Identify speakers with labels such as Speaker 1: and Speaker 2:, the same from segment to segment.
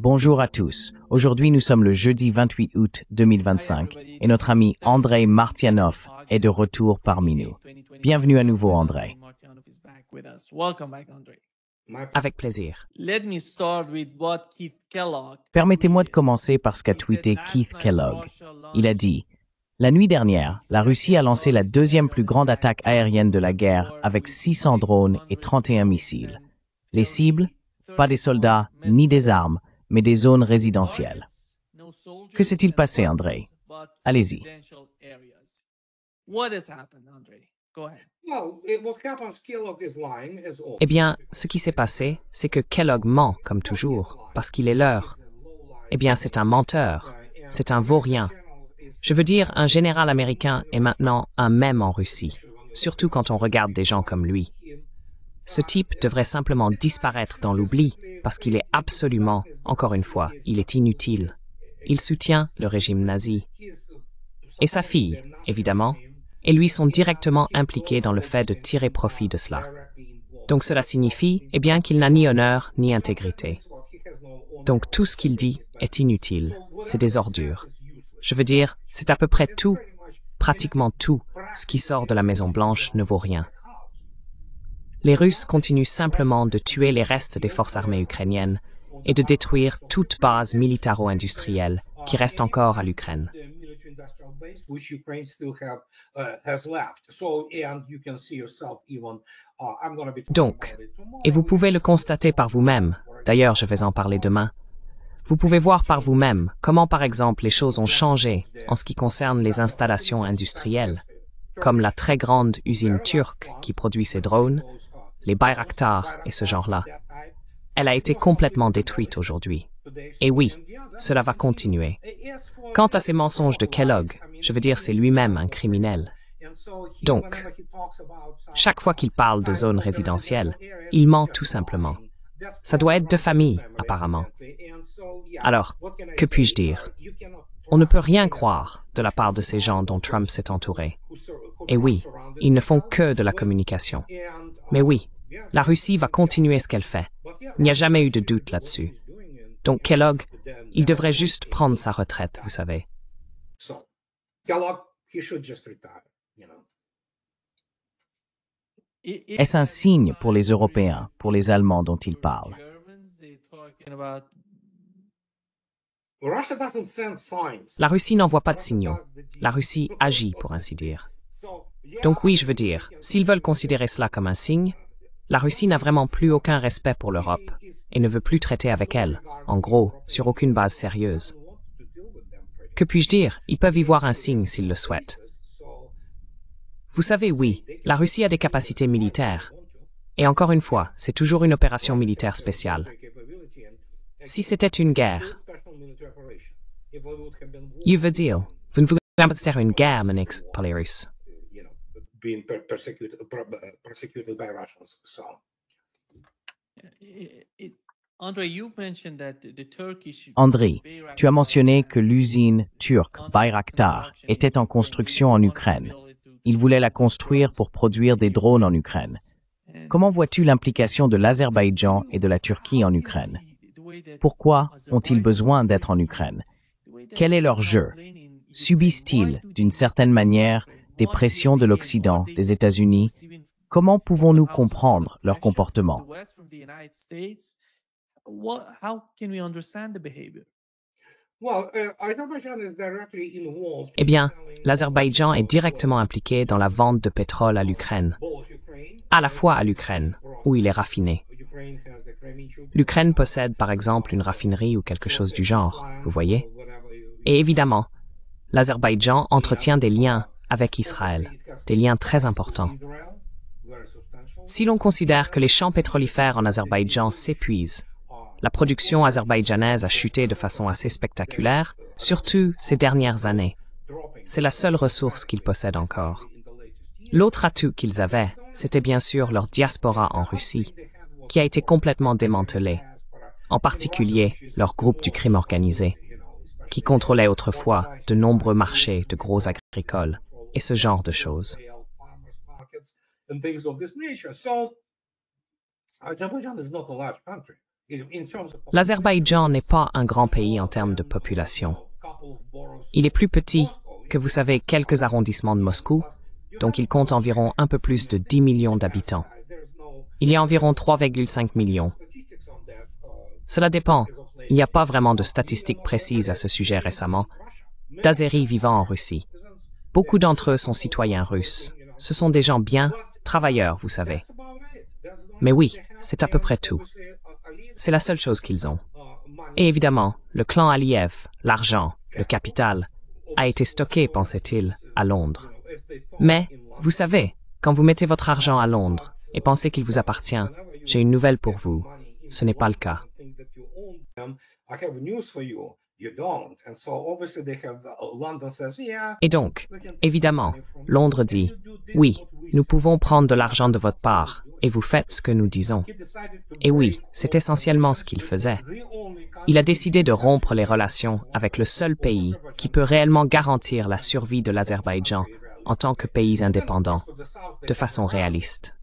Speaker 1: Bonjour à tous. Aujourd'hui, nous sommes le jeudi 28 août 2025 et notre ami Andrei Martianov est de retour parmi nous. Bienvenue à nouveau, Andrei.
Speaker 2: Avec plaisir.
Speaker 1: Permettez-moi de commencer par ce qu'a tweeté Keith Kellogg. Il a dit « La nuit dernière, la Russie a lancé la deuxième plus grande attaque aérienne de la guerre avec 600 drones et 31 missiles. Les cibles, pas des soldats ni des armes, mais des zones résidentielles. » Que s'est-il passé, Andrei? Allez-y.
Speaker 2: Eh bien, ce qui s'est passé, c'est que Kellogg ment, comme toujours, parce qu'il est leur. Eh bien, c'est un menteur. C'est un vaurien. Je veux dire, un général américain est maintenant un mème en Russie, surtout quand on regarde des gens comme lui. Ce type devrait simplement disparaître dans l'oubli, parce qu'il est absolument, encore une fois, il est inutile. Il soutient le régime nazi. Et sa fille, évidemment, et lui sont directement impliqués dans le fait de tirer profit de cela. Donc cela signifie, eh bien, qu'il n'a ni honneur ni intégrité. Donc tout ce qu'il dit est inutile, c'est des ordures. Je veux dire, c'est à peu près tout, pratiquement tout, ce qui sort de la Maison-Blanche ne vaut rien. Les Russes continuent simplement de tuer les restes des forces armées ukrainiennes et de détruire toute base militaro-industrielle qui reste encore à l'Ukraine. Donc, et vous pouvez le constater par vous-même, d'ailleurs je vais en parler demain, vous pouvez voir par vous-même comment par exemple les choses ont changé en ce qui concerne les installations industrielles, comme la très grande usine turque qui produit ces drones, les Bayraktar et ce genre-là. Elle a été complètement détruite aujourd'hui. Et oui, cela va continuer. Quant à ces mensonges de Kellogg, je veux dire c'est lui-même un criminel. Donc, chaque fois qu'il parle de zones résidentielles, il ment tout simplement. Ça doit être de famille, apparemment. Alors, que puis-je dire? On ne peut rien croire de la part de ces gens dont Trump s'est entouré. Et oui, ils ne font que de la communication. Mais oui, la Russie va continuer ce qu'elle fait. Il n'y a jamais eu de doute là-dessus. Donc Kellogg, il devrait juste prendre sa retraite, vous savez.
Speaker 1: Est-ce un signe pour les Européens, pour les Allemands dont il parle?
Speaker 2: La Russie n'envoie pas de signaux. La Russie agit, pour ainsi dire. Donc oui, je veux dire, s'ils veulent considérer cela comme un signe, la Russie n'a vraiment plus aucun respect pour l'Europe et ne veut plus traiter avec elle, en gros, sur aucune base sérieuse. Que puis-je dire? Ils peuvent y voir un signe s'ils le souhaitent. Vous savez, oui, la Russie a des capacités militaires. Et encore une fois, c'est toujours une opération militaire spéciale. Si c'était une guerre, je veux dire, vous ne voulez pas faire une guerre, Manix, par les Russes.
Speaker 1: Andrei, tu as mentionné que l'usine turque Bayraktar était en construction en Ukraine. Ils voulaient la construire pour produire des drones en Ukraine. Comment vois-tu l'implication de l'Azerbaïdjan et de la Turquie en Ukraine? Pourquoi ont-ils besoin d'être en Ukraine? Quel est leur jeu? Subissent-ils, d'une certaine manière, des pressions de l'Occident, des États-Unis? Comment pouvons-nous comprendre leur comportement?
Speaker 2: Eh bien, l'Azerbaïdjan est directement impliqué dans la vente de pétrole à l'Ukraine, à la fois à l'Ukraine, où il est raffiné. L'Ukraine possède par exemple une raffinerie ou quelque chose du genre, vous voyez? Et évidemment, l'Azerbaïdjan entretient des liens avec Israël, des liens très importants. Si l'on considère que les champs pétrolifères en Azerbaïdjan s'épuisent, la production azerbaïdjanaise a chuté de façon assez spectaculaire, surtout ces dernières années. C'est la seule ressource qu'ils possèdent encore. L'autre atout qu'ils avaient, c'était bien sûr leur diaspora en Russie, qui a été complètement démantelée, en particulier leur groupe du crime organisé, qui contrôlait autrefois de nombreux marchés de gros agricoles et ce genre de choses. L'Azerbaïdjan n'est pas un grand pays en termes de population. Il est plus petit que, vous savez, quelques arrondissements de Moscou, donc il compte environ un peu plus de 10 millions d'habitants. Il y a environ 3,5 millions. Cela dépend. Il n'y a pas vraiment de statistiques précises à ce sujet récemment. D'Azéris vivant en Russie. Beaucoup d'entre eux sont citoyens russes. Ce sont des gens bien, travailleurs, vous savez. Mais oui, c'est à peu près tout. C'est la seule chose qu'ils ont. Et évidemment, le clan Aliyev, l'argent, le capital, a été stocké, pensait-il, à Londres. Mais, vous savez, quand vous mettez votre argent à Londres et pensez qu'il vous appartient, j'ai une nouvelle pour vous. Ce n'est pas le cas. Et donc, évidemment, Londres dit, oui, nous pouvons prendre de l'argent de votre part, et vous faites ce que nous disons. Et oui, c'est essentiellement ce qu'il faisait. Il a décidé de rompre les relations avec le seul pays qui peut réellement garantir la survie de l'Azerbaïdjan en tant que pays indépendant, de façon réaliste.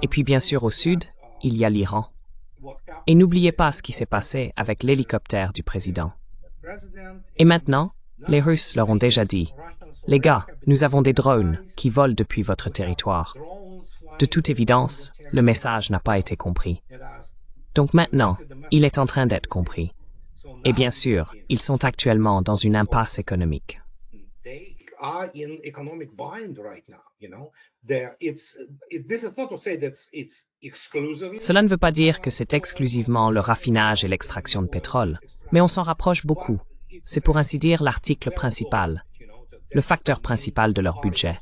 Speaker 2: Et puis bien sûr au sud, il y a l'Iran. Et n'oubliez pas ce qui s'est passé avec l'hélicoptère du président. Et maintenant, les Russes leur ont déjà dit, « Les gars, nous avons des drones qui volent depuis votre territoire. » De toute évidence, le message n'a pas été compris. Donc maintenant, il est en train d'être compris. Et bien sûr, ils sont actuellement dans une impasse économique. Cela ne veut pas dire que c'est exclusivement le raffinage et l'extraction de pétrole, mais on s'en rapproche beaucoup. C'est pour ainsi dire l'article principal, le facteur principal de leur budget.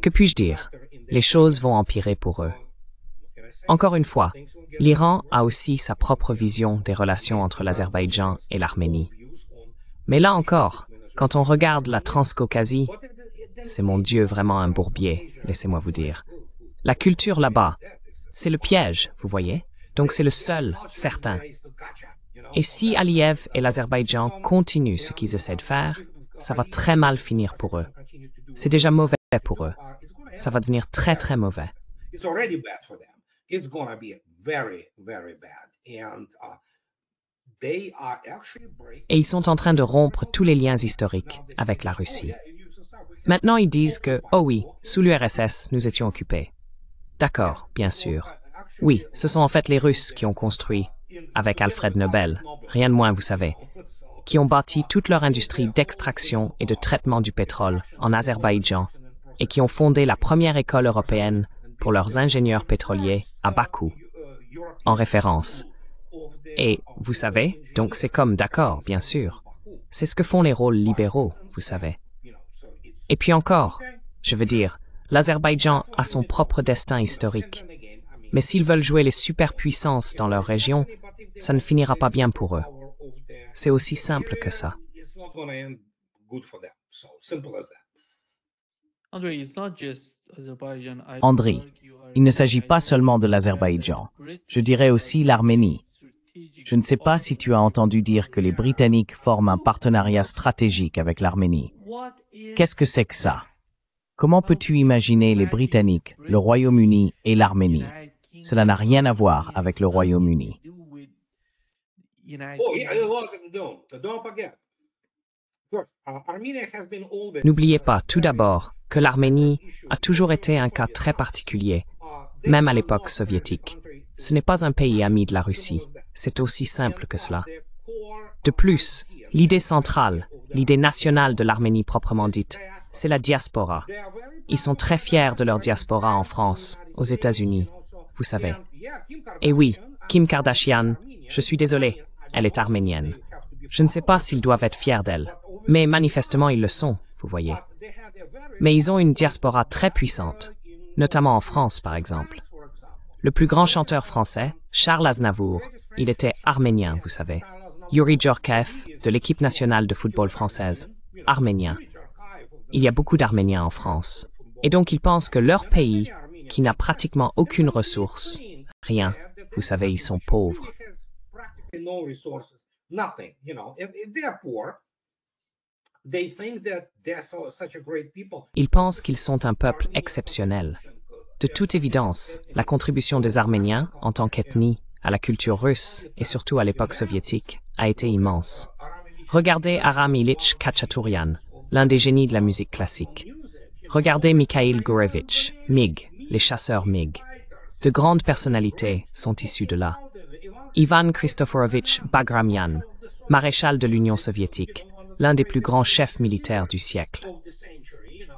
Speaker 2: Que puis-je dire? Les choses vont empirer pour eux. Encore une fois, l'Iran a aussi sa propre vision des relations entre l'Azerbaïdjan et l'Arménie. Mais là encore, quand on regarde la Transcaucasie, c'est mon Dieu vraiment un bourbier, laissez-moi vous dire. La culture là-bas, c'est le piège, vous voyez? Donc c'est le seul certain. Et si Aliyev et l'Azerbaïdjan continuent ce qu'ils essaient de faire, ça va très mal finir pour eux. C'est déjà mauvais pour eux. Ça va devenir très très mauvais. Et ils sont en train de rompre tous les liens historiques avec la Russie. Maintenant, ils disent que, oh oui, sous l'URSS, nous étions occupés. D'accord, bien sûr. Oui, ce sont en fait les Russes qui ont construit, avec Alfred Nobel, rien de moins, vous savez, qui ont bâti toute leur industrie d'extraction et de traitement du pétrole en Azerbaïdjan et qui ont fondé la première école européenne pour leurs ingénieurs pétroliers à Bakou, en référence. Et, vous savez, donc c'est comme d'accord, bien sûr. C'est ce que font les rôles libéraux, vous savez. Et puis encore, je veux dire, l'Azerbaïdjan a son propre destin historique. Mais s'ils veulent jouer les superpuissances dans leur région, ça ne finira pas bien pour eux. C'est aussi simple que ça.
Speaker 1: Andriy, il ne s'agit pas seulement de l'Azerbaïdjan. Je dirais aussi l'Arménie. Je ne sais pas si tu as entendu dire que les Britanniques forment un partenariat stratégique avec l'Arménie. Qu'est-ce que c'est que ça? Comment peux-tu imaginer les Britanniques, le Royaume-Uni et l'Arménie? Cela n'a rien à voir avec le Royaume-Uni.
Speaker 2: N'oubliez pas, tout d'abord, que l'Arménie a toujours été un cas très particulier, même à l'époque soviétique. Ce n'est pas un pays ami de la Russie. C'est aussi simple que cela. De plus, l'idée centrale, l'idée nationale de l'Arménie proprement dite, c'est la diaspora. Ils sont très fiers de leur diaspora en France, aux États-Unis, vous savez. Et oui, Kim Kardashian, je suis désolé, elle est arménienne. Je ne sais pas s'ils doivent être fiers d'elle, mais manifestement ils le sont, vous voyez. Mais ils ont une diaspora très puissante, notamment en France par exemple. Le plus grand chanteur français, Charles Aznavour, il était arménien, vous savez. Yuri Djorkaeff, de l'équipe nationale de football française, arménien. Il y a beaucoup d'Arméniens en France. Et donc ils pensent que leur pays, qui n'a pratiquement aucune ressource, rien, vous savez, ils sont pauvres. Ils pensent qu'ils sont un peuple exceptionnel. De toute évidence, la contribution des Arméniens, en tant qu'ethnie, à la culture russe et surtout à l'époque soviétique a été immense. Regardez Aram Ilyich Khachaturian, l'un des génies de la musique classique. Regardez Mikhail Gurevitch, MiG, les chasseurs MiG. De grandes personnalités sont issues de là. Ivan Kristoforovitch Bagramian, maréchal de l'Union soviétique, l'un des plus grands chefs militaires du siècle.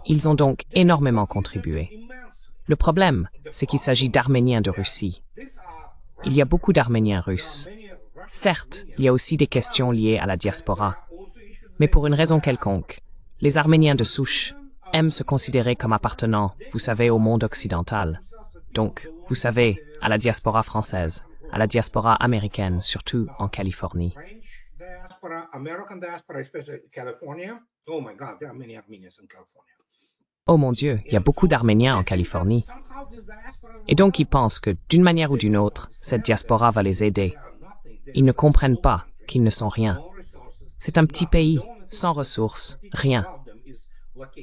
Speaker 2: Ils ont donc énormément contribué. Le problème, c'est qu'il s'agit d'Arméniens de Russie. Il y a beaucoup d'Arméniens russes. Certes, il y a aussi des questions liées à la diaspora. Mais pour une raison quelconque, les Arméniens de souche aiment se considérer comme appartenant, vous savez, au monde occidental. Donc, vous savez, à la diaspora française, à la diaspora américaine, surtout en Californie. Oh mon Dieu, il y a beaucoup d'Arméniens en Californie. Et donc ils pensent que, d'une manière ou d'une autre, cette diaspora va les aider. Ils ne comprennent pas qu'ils ne sont rien. C'est un petit pays, sans ressources, rien.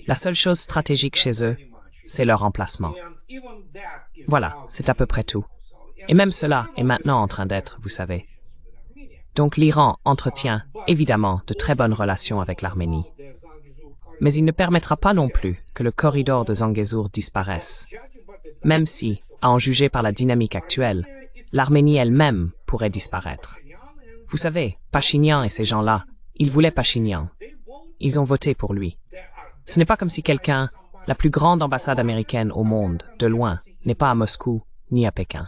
Speaker 2: La seule chose stratégique chez eux, c'est leur emplacement. Voilà, c'est à peu près tout. Et même cela est maintenant en train d'être, vous savez. Donc l'Iran entretient, évidemment, de très bonnes relations avec l'Arménie. Mais il ne permettra pas non plus que le corridor de Zangezur disparaisse. Même si, à en juger par la dynamique actuelle, l'Arménie elle-même pourrait disparaître. Vous savez, Pachinian et ces gens-là, ils voulaient Pachinian. Ils ont voté pour lui. Ce n'est pas comme si quelqu'un, la plus grande ambassade américaine au monde, de loin, n'est pas à Moscou ni à Pékin.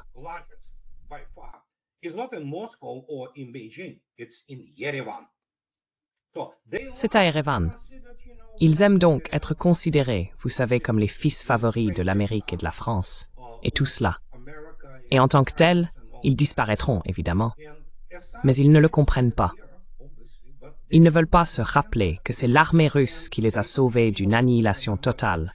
Speaker 2: C'est à Erevan. Ils aiment donc être considérés, vous savez, comme les fils favoris de l'Amérique et de la France, et tout cela. Et en tant que tels, ils disparaîtront, évidemment. Mais ils ne le comprennent pas. Ils ne veulent pas se rappeler que c'est l'armée russe qui les a sauvés d'une annihilation totale.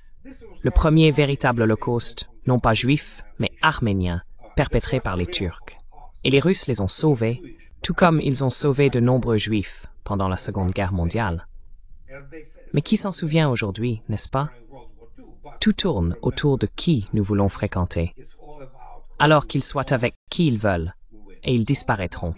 Speaker 2: Le premier véritable holocauste, non pas juif, mais arménien, perpétré par les Turcs. Et les Russes les ont sauvés, tout comme ils ont sauvé de nombreux juifs pendant la Seconde Guerre mondiale. Mais qui s'en souvient aujourd'hui, n'est-ce pas? Tout tourne autour de qui nous voulons fréquenter. Alors qu'ils soient avec qui ils veulent, et ils disparaîtront.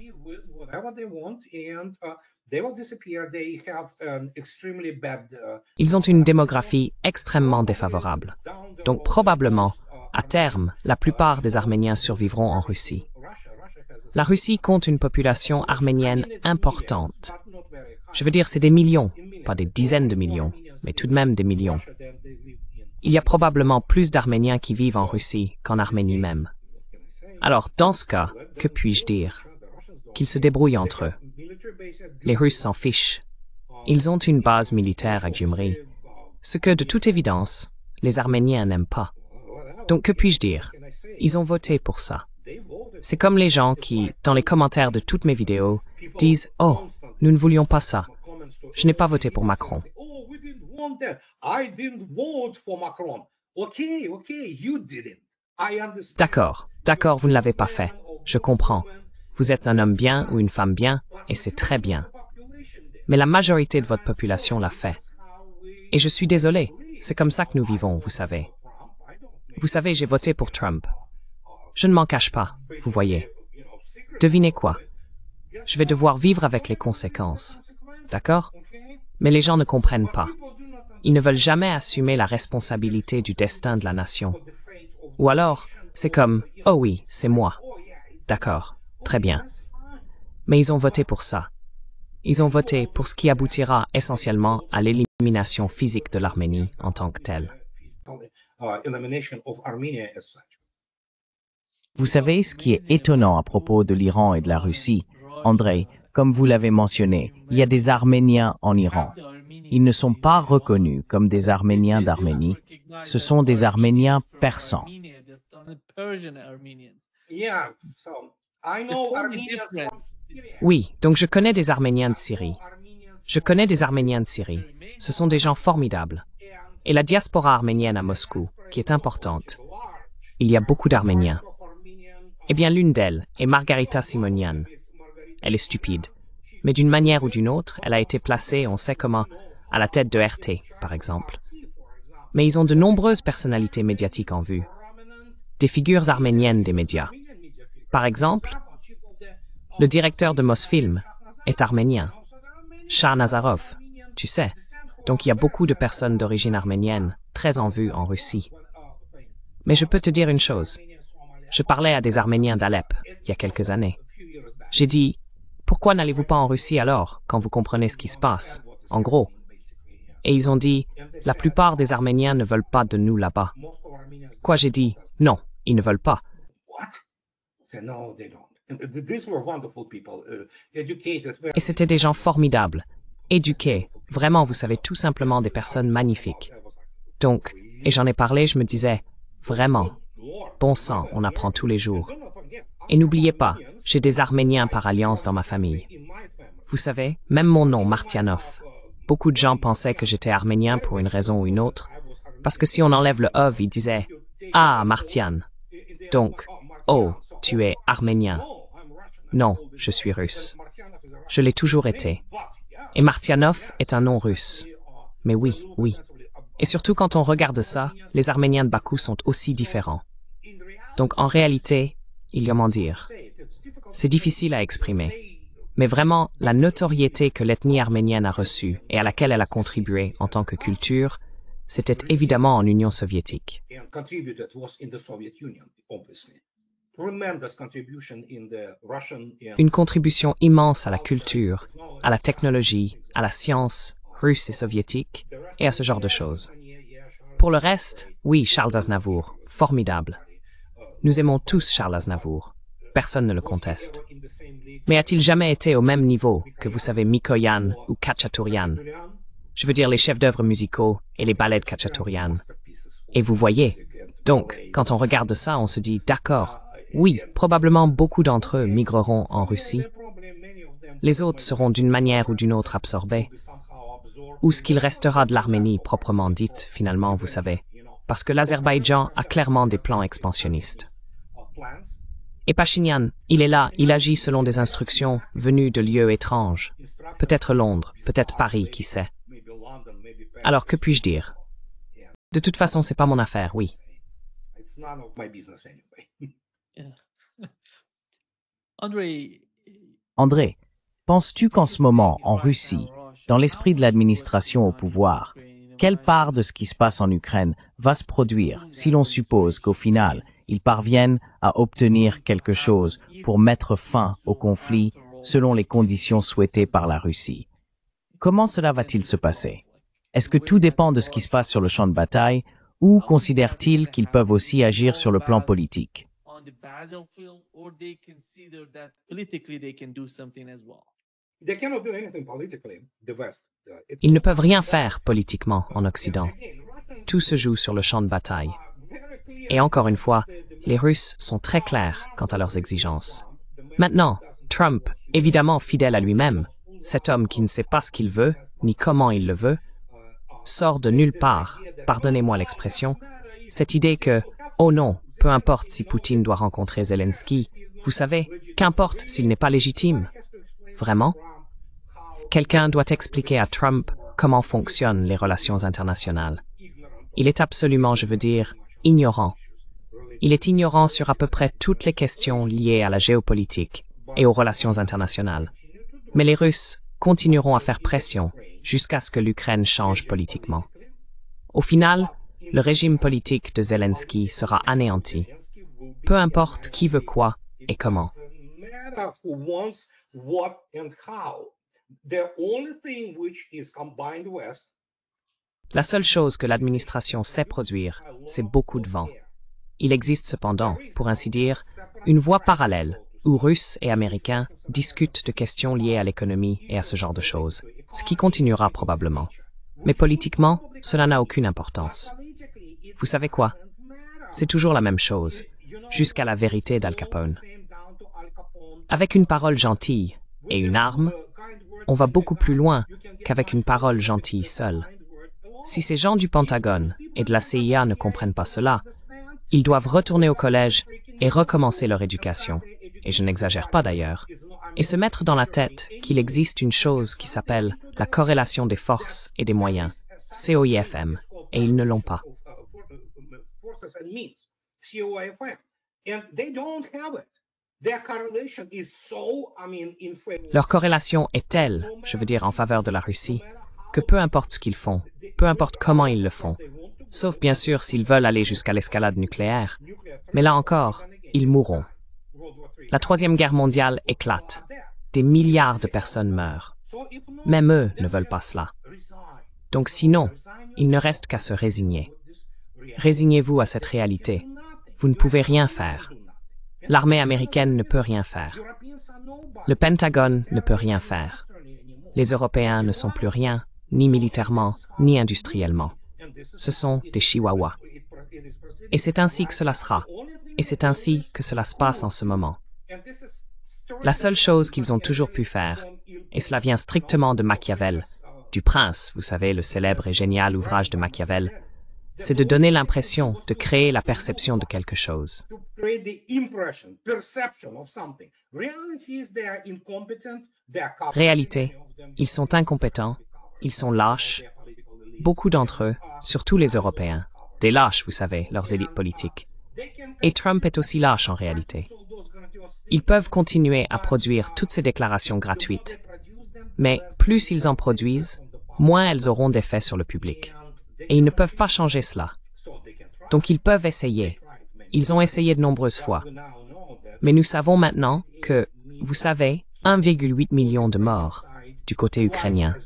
Speaker 2: Ils ont une démographie extrêmement défavorable. Donc probablement, à terme, la plupart des Arméniens survivront en Russie. La Russie compte une population arménienne importante. Je veux dire, c'est des millions, pas des dizaines de millions, mais tout de même des millions. Il y a probablement plus d'Arméniens qui vivent en Russie qu'en Arménie même. Alors, dans ce cas, que puis-je dire? Qu'ils se débrouillent entre eux. Les Russes s'en fichent. Ils ont une base militaire à Gyumri, ce que, de toute évidence, les Arméniens n'aiment pas. Donc, que puis-je dire? Ils ont voté pour ça. C'est comme les gens qui, dans les commentaires de toutes mes vidéos, disent « Oh, nous ne voulions pas ça. Je n'ai pas voté pour Macron. » D'accord, d'accord, vous ne l'avez pas fait. Je comprends. Vous êtes un homme bien ou une femme bien, et c'est très bien. Mais la majorité de votre population l'a fait. Et je suis désolé, c'est comme ça que nous vivons, vous savez. Vous savez, j'ai voté pour Trump. Je ne m'en cache pas, vous voyez. Devinez quoi? Je vais devoir vivre avec les conséquences. D'accord? Mais les gens ne comprennent pas. Ils ne veulent jamais assumer la responsabilité du destin de la nation. Ou alors, c'est comme « Oh oui, c'est moi. » D'accord, très bien. Mais ils ont voté pour ça. Ils ont voté pour ce qui aboutira essentiellement à l'élimination physique de l'Arménie en tant que telle.
Speaker 1: Vous savez ce qui est étonnant à propos de l'Iran et de la Russie, Andrei, comme vous l'avez mentionné, il y a des Arméniens en Iran. Ils ne sont pas reconnus comme des Arméniens d'Arménie, ce sont des Arméniens persans.
Speaker 2: Oui, donc je connais des Arméniens de Syrie. Je connais des Arméniens de Syrie. Ce sont des gens formidables. Et la diaspora arménienne à Moscou, qui est importante. Il y a beaucoup d'Arméniens. Eh bien, l'une d'elles est Margarita Simonian. Elle est stupide. Mais d'une manière ou d'une autre, elle a été placée, on sait comment, à la tête de RT, par exemple. Mais ils ont de nombreuses personnalités médiatiques en vue. Des figures arméniennes des médias. Par exemple, Le directeur de Mosfilm est arménien. Shah Nazarov, tu sais. Donc il y a beaucoup de personnes d'origine arménienne, très en vue en Russie. Mais je peux te dire une chose. Je parlais à des Arméniens d'Alep, il y a quelques années. J'ai dit, pourquoi n'allez-vous pas en Russie alors, quand vous comprenez ce qui se passe, en gros? Et ils ont dit, la plupart des Arméniens ne veulent pas de nous là-bas. Quoi, j'ai dit, non, ils ne veulent pas. Et c'était des gens formidables, éduqués, vraiment, vous savez, tout simplement des personnes magnifiques. Donc, et j'en ai parlé, je me disais, vraiment, bon sang, on apprend tous les jours. Et n'oubliez pas, j'ai des Arméniens par alliance dans ma famille. Vous savez, même mon nom, Martianov. Beaucoup de gens pensaient que j'étais arménien pour une raison ou une autre, parce que si on enlève le ov, ils disaient « Ah, Martian ». Donc, « Oh, tu es arménien ». Non, je suis russe. Je l'ai toujours été. Et Martianov est un nom russe. Mais oui, oui. Et surtout quand on regarde ça, les Arméniens de Bakou sont aussi différents. Donc en réalité, comment dire, c'est difficile à exprimer. Mais vraiment, la notoriété que l'ethnie arménienne a reçue et à laquelle elle a contribué en tant que culture, c'était évidemment en Union soviétique. Une contribution immense à la culture, à la technologie, à la science, russe et soviétique, et à ce genre de choses. Pour le reste, oui, Charles Aznavour, formidable. Nous aimons tous Charles Aznavour. Personne ne le conteste. Mais a-t-il jamais été au même niveau que, vous savez, Mikoyan ou Khachaturian? Je veux dire les chefs-d'œuvre musicaux et les ballets de Khachaturian. Et vous voyez, donc, quand on regarde ça, on se dit, d'accord, oui, probablement beaucoup d'entre eux migreront en Russie. Les autres seront d'une manière ou d'une autre absorbés. Ou ce qu'il restera de l'Arménie proprement dite, finalement, vous savez, parce que l'Azerbaïdjan a clairement des plans expansionnistes. Et Pachinian, il est là, il agit selon des instructions venues de lieux étranges. Peut-être Londres, peut-être Paris, qui sait. Alors, que puis-je dire? De toute façon, c'est pas mon affaire, oui.
Speaker 1: André, penses-tu qu'en ce moment, en Russie, dans l'esprit de l'administration au pouvoir, quelle part de ce qui se passe en Ukraine va se produire si l'on suppose qu'au final, ils parviennent à obtenir quelque chose pour mettre fin au conflit selon les conditions souhaitées par la Russie? Comment cela va-t-il se passer? Est-ce que tout dépend de ce qui se passe sur le champ de bataille ou considèrent-ils qu'ils peuvent aussi agir sur le plan politique?
Speaker 2: Ils ne peuvent rien faire politiquement en Occident. Tout se joue sur le champ de bataille. Et encore une fois, les Russes sont très clairs quant à leurs exigences. Maintenant, Trump, évidemment fidèle à lui-même, cet homme qui ne sait pas ce qu'il veut, ni comment il le veut, sort de nulle part, pardonnez-moi l'expression, cette idée que, oh non, peu importe si Poutine doit rencontrer Zelensky, vous savez, qu'importe s'il n'est pas légitime. Vraiment? Quelqu'un doit expliquer à Trump comment fonctionnent les relations internationales. Il est absolument, je veux dire, ignorant. Il est ignorant sur à peu près toutes les questions liées à la géopolitique et aux relations internationales. Mais les Russes continueront à faire pression jusqu'à ce que l'Ukraine change politiquement. Au final, le régime politique de Zelensky sera anéanti. Peu importe qui veut quoi et comment. La seule chose que l'administration sait produire, c'est beaucoup de vent. Il existe cependant, pour ainsi dire, une voie parallèle où Russes et Américains discutent de questions liées à l'économie et à ce genre de choses, ce qui continuera probablement. Mais politiquement, cela n'a aucune importance. Vous savez quoi? C'est toujours la même chose, jusqu'à la vérité d'Al Capone. Avec une parole gentille et une arme, on va beaucoup plus loin qu'avec une parole gentille seule. Si ces gens du Pentagone et de la CIA ne comprennent pas cela, ils doivent retourner au collège et recommencer leur éducation, et je n'exagère pas d'ailleurs, et se mettre dans la tête qu'il existe une chose qui s'appelle la corrélation des forces et des moyens, COIFM, et ils ne l'ont pas. Leur corrélation est telle, je veux dire en faveur de la Russie, que peu importe ce qu'ils font, peu importe comment ils le font, sauf bien sûr s'ils veulent aller jusqu'à l'escalade nucléaire, mais là encore, ils mourront. La Troisième Guerre mondiale éclate. Des milliards de personnes meurent. Même eux ne veulent pas cela. Donc sinon, il ne reste qu'à se résigner. Résignez-vous à cette réalité. Vous ne pouvez rien faire. L'armée américaine ne peut rien faire. Le Pentagone ne peut rien faire. Les Européens ne sont plus rien, ni militairement, ni industriellement. Ce sont des chihuahuas. Et c'est ainsi que cela sera. Et c'est ainsi que cela se passe en ce moment. La seule chose qu'ils ont toujours pu faire, et cela vient strictement de Machiavel, du Prince, vous savez, le célèbre et génial ouvrage de Machiavel, c'est de donner l'impression, de créer la perception de quelque chose. Réalité, ils sont incompétents, ils sont lâches. Beaucoup d'entre eux, surtout les Européens, des lâches, vous savez, leurs élites politiques. Et Trump est aussi lâche en réalité. Ils peuvent continuer à produire toutes ces déclarations gratuites, mais plus ils en produisent, moins elles auront d'effet sur le public. Et ils ne peuvent pas changer cela. Donc ils peuvent essayer. Ils ont essayé de nombreuses fois. Mais nous savons maintenant que, vous savez, 1,8 million de morts du côté ukrainien,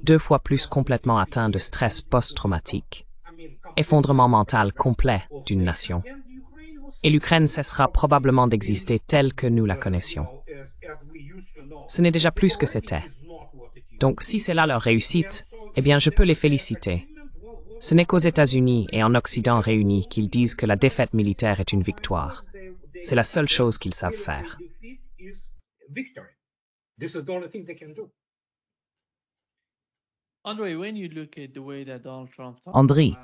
Speaker 2: 2 fois plus complètement atteints de stress post-traumatique, effondrement mental complet d'une nation. Et l'Ukraine cessera probablement d'exister telle que nous la connaissions. Ce n'est déjà plus ce que c'était. Donc si c'est là leur réussite, eh bien je peux les féliciter. Ce n'est qu'aux États-Unis et en Occident réunis qu'ils disent que la défaite militaire est une victoire. C'est la seule chose qu'ils savent faire.
Speaker 1: Andriy,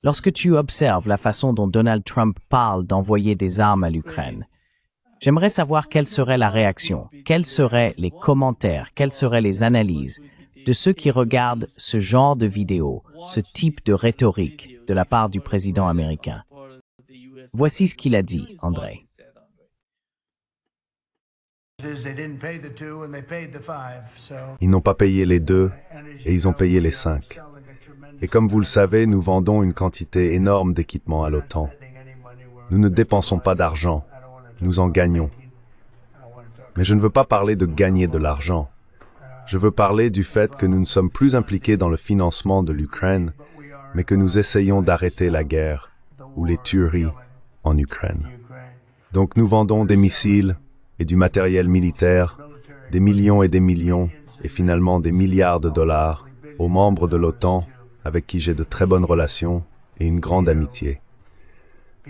Speaker 1: lorsque tu observes la façon dont Donald Trump parle d'envoyer des armes à l'Ukraine, j'aimerais savoir quelle serait la réaction, quels seraient les commentaires, quelles seraient les analyses de ceux qui regardent ce genre de vidéos, ce type de rhétorique de la part du président américain. Voici ce qu'il a dit, Andrei.
Speaker 3: Ils n'ont pas payé les 2 et ils ont payé les 5. Et comme vous le savez, nous vendons une quantité énorme d'équipements à l'OTAN. Nous ne dépensons pas d'argent, nous en gagnons. Mais je ne veux pas parler de gagner de l'argent. Je veux parler du fait que nous ne sommes plus impliqués dans le financement de l'Ukraine, mais que nous essayons d'arrêter la guerre ou les tueries en Ukraine. Donc nous vendons des missiles et du matériel militaire, des millions et finalement des milliards de dollars aux membres de l'OTAN avec qui j'ai de très bonnes relations et une grande amitié.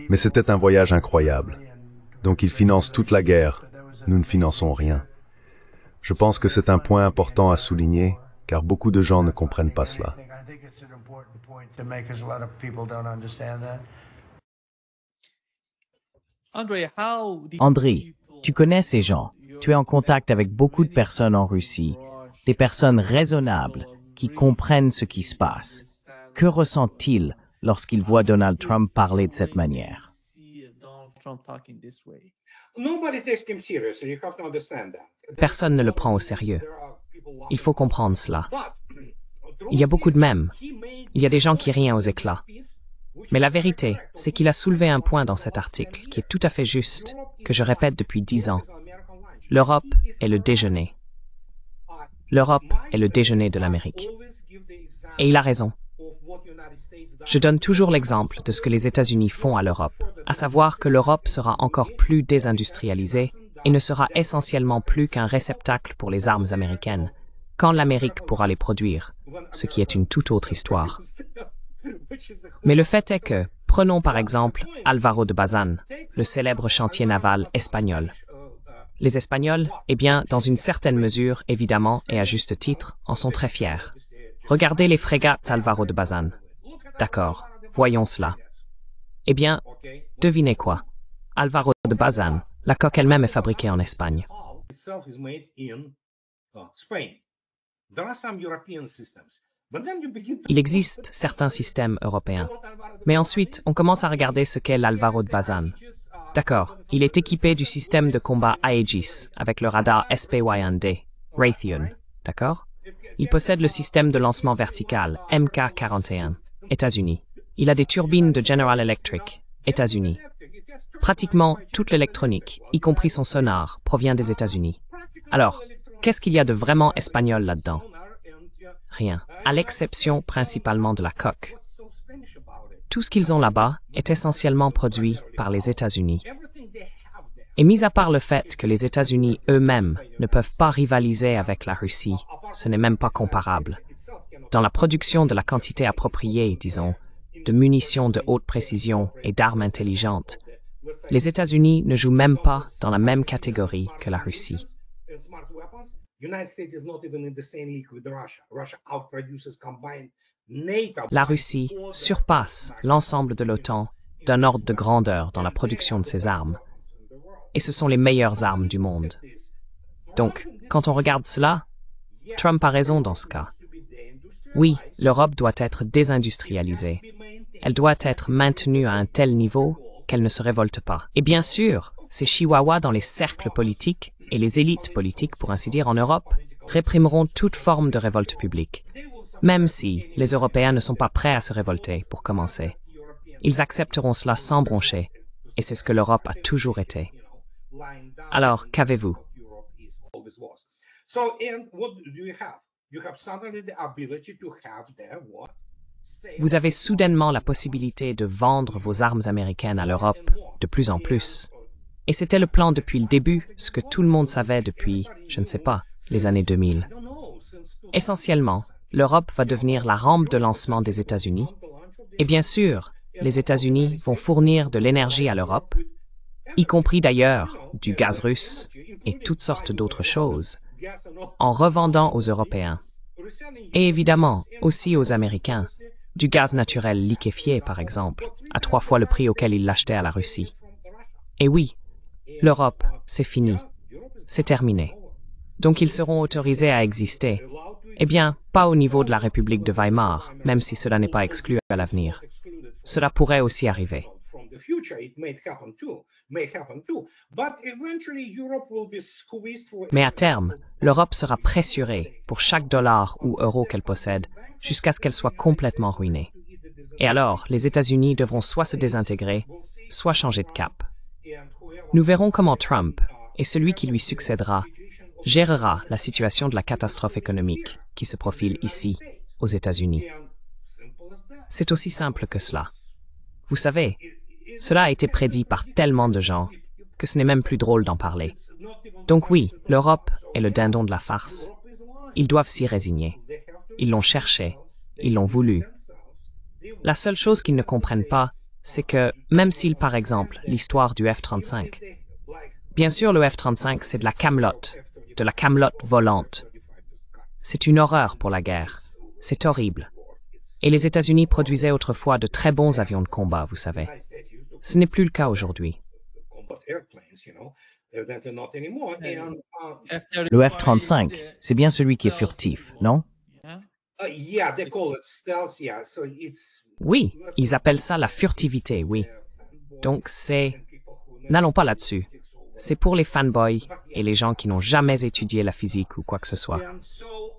Speaker 3: Mais c'était un voyage incroyable. Donc ils financent toute la guerre, nous ne finançons rien. Je pense que c'est un point important à souligner, car beaucoup de gens ne comprennent pas cela.
Speaker 1: Andriy, tu connais ces gens. Tu es en contact avec beaucoup de personnes en Russie, des personnes raisonnables qui comprennent ce qui se passe. Que ressentent-ils lorsqu'ils voient Donald Trump parler de cette manière?
Speaker 2: Personne ne le prend au sérieux. Il faut comprendre cela. Il y a beaucoup de mèmes. Il y a des gens qui rient aux éclats. Mais la vérité, c'est qu'il a soulevé un point dans cet article qui est tout à fait juste, que je répète depuis 10 ans. L'Europe est le déjeuner. L'Europe est le déjeuner de l'Amérique. Et il a raison. Je donne toujours l'exemple de ce que les États-Unis font à l'Europe, à savoir que l'Europe sera encore plus désindustrialisée et ne sera essentiellement plus qu'un réceptacle pour les armes américaines, quand l'Amérique pourra les produire, ce qui est une toute autre histoire. Mais le fait est que, prenons par exemple Álvaro de Bazán, le célèbre chantier naval espagnol. Les Espagnols, eh bien, dans une certaine mesure, évidemment, et à juste titre, en sont très fiers. Regardez les frégates Álvaro de Bazán. D'accord, voyons cela. Eh bien, devinez quoi? Álvaro de Bazán, la coque elle-même est fabriquée en Espagne. Il existe certains systèmes européens. Mais ensuite, on commence à regarder ce qu'est l'Álvaro de Bazán. D'accord. Il est équipé du système de combat Aegis avec le radar SPY-1D, Raytheon. D'accord? Il possède le système de lancement vertical MK-41, États-Unis. Il a des turbines de General Electric, États-Unis. Pratiquement toute l'électronique, y compris son sonar, provient des États-Unis. Alors, qu'est-ce qu'il y a de vraiment espagnol là-dedans? Rien, à l'exception principalement de la coque. Tout ce qu'ils ont là-bas est essentiellement produit par les États-Unis. Et mis à part le fait que les États-Unis eux-mêmes ne peuvent pas rivaliser avec la Russie, ce n'est même pas comparable. Dans la production de la quantité appropriée, disons, de munitions de haute précision et d'armes intelligentes, les États-Unis ne jouent même pas dans la même catégorie que la Russie. La Russie surpasse l'ensemble de l'OTAN d'un ordre de grandeur dans la production de ses armes. Et ce sont les meilleures armes du monde. Donc, quand on regarde cela, Trump a raison dans ce cas. Oui, l'Europe doit être désindustrialisée. Elle doit être maintenue à un tel niveau qu'elle ne se révolte pas. Et bien sûr, ces chihuahuas dans les cercles politiques et les élites politiques, pour ainsi dire, en Europe, réprimeront toute forme de révolte publique. Même si les Européens ne sont pas prêts à se révolter, pour commencer. Ils accepteront cela sans broncher, et c'est ce que l'Europe a toujours été. Alors, qu'avez-vous? Vous avez soudainement la possibilité de vendre vos armes américaines à l'Europe de plus en plus. Et c'était le plan depuis le début, ce que tout le monde savait depuis, je ne sais pas, les années 2000. Essentiellement, l'Europe va devenir la rampe de lancement des États-Unis. Et bien sûr, les États-Unis vont fournir de l'énergie à l'Europe, y compris d'ailleurs du gaz russe et toutes sortes d'autres choses, en revendant aux Européens. Et évidemment, aussi aux Américains, du gaz naturel liquéfié, par exemple, à 3 fois le prix auquel ils l'achetaient à la Russie. Et oui, l'Europe, c'est fini. C'est terminé. Donc ils seront autorisés à exister. Eh bien, pas au niveau de la République de Weimar, même si cela n'est pas exclu à l'avenir. Cela pourrait aussi arriver. Mais à terme, l'Europe sera pressurée pour chaque dollar ou euro qu'elle possède, jusqu'à ce qu'elle soit complètement ruinée. Et alors, les États-Unis devront soit se désintégrer, soit changer de cap. Nous verrons comment Trump, et celui qui lui succédera, gérera la situation de la catastrophe économique qui se profile ici, aux États-Unis. C'est aussi simple que cela. Vous savez, cela a été prédit par tellement de gens que ce n'est même plus drôle d'en parler. Donc oui, l'Europe est le dindon de la farce. Ils doivent s'y résigner. Ils l'ont cherché, ils l'ont voulu. La seule chose qu'ils ne comprennent pas, c'est que, même s'il, par exemple, l'histoire du F-35, bien sûr le F-35 c'est de la camelote volante. C'est une horreur pour la guerre. C'est horrible. Et les États-Unis produisaient autrefois de très bons avions de combat, vous savez. Ce n'est plus le cas aujourd'hui.
Speaker 1: Le F-35, c'est bien celui qui est furtif, non?
Speaker 2: Oui, ils appellent ça la furtivité, oui. Donc c'est... N'allons pas là-dessus. C'est pour les fanboys et les gens qui n'ont jamais étudié la physique ou quoi que ce soit.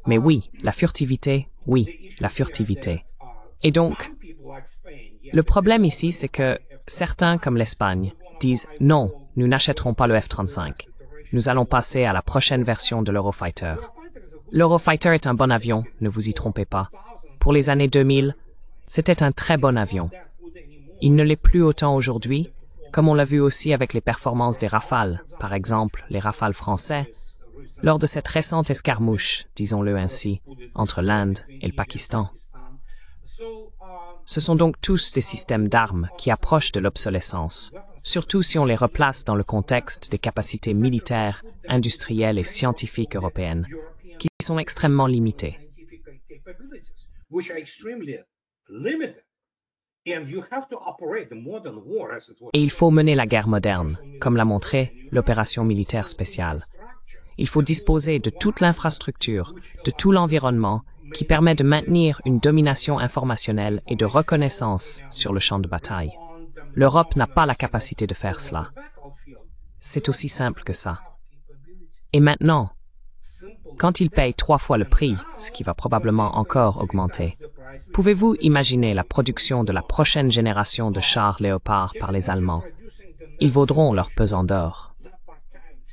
Speaker 2: Mais oui, la furtivité, oui, la furtivité. Et donc, le problème ici, c'est que certains, comme l'Espagne, disent « Non, nous n'achèterons pas le F-35. Nous allons passer à la prochaine version de l'Eurofighter. » L'Eurofighter est un bon avion, ne vous y trompez pas. Pour les années 2000, c'était un très bon avion. Il ne l'est plus autant aujourd'hui, comme on l'a vu aussi avec les performances des Rafales, par exemple les Rafales français, lors de cette récente escarmouche, disons-le ainsi, entre l'Inde et le Pakistan. Ce sont donc tous des systèmes d'armes qui approchent de l'obsolescence, surtout si on les replace dans le contexte des capacités militaires, industrielles et scientifiques européennes, qui sont extrêmement limitées. Et il faut mener la guerre moderne, comme l'a montré l'opération militaire spéciale. Il faut disposer de toute l'infrastructure, de tout l'environnement qui permet de maintenir une domination informationnelle et de reconnaissance sur le champ de bataille. L'Europe n'a pas la capacité de faire cela. C'est aussi simple que ça. Et maintenant, quand ils payent 3 fois le prix, ce qui va probablement encore augmenter, pouvez-vous imaginer la production de la prochaine génération de chars Léopard par les Allemands? Ils vaudront leur pesant d'or.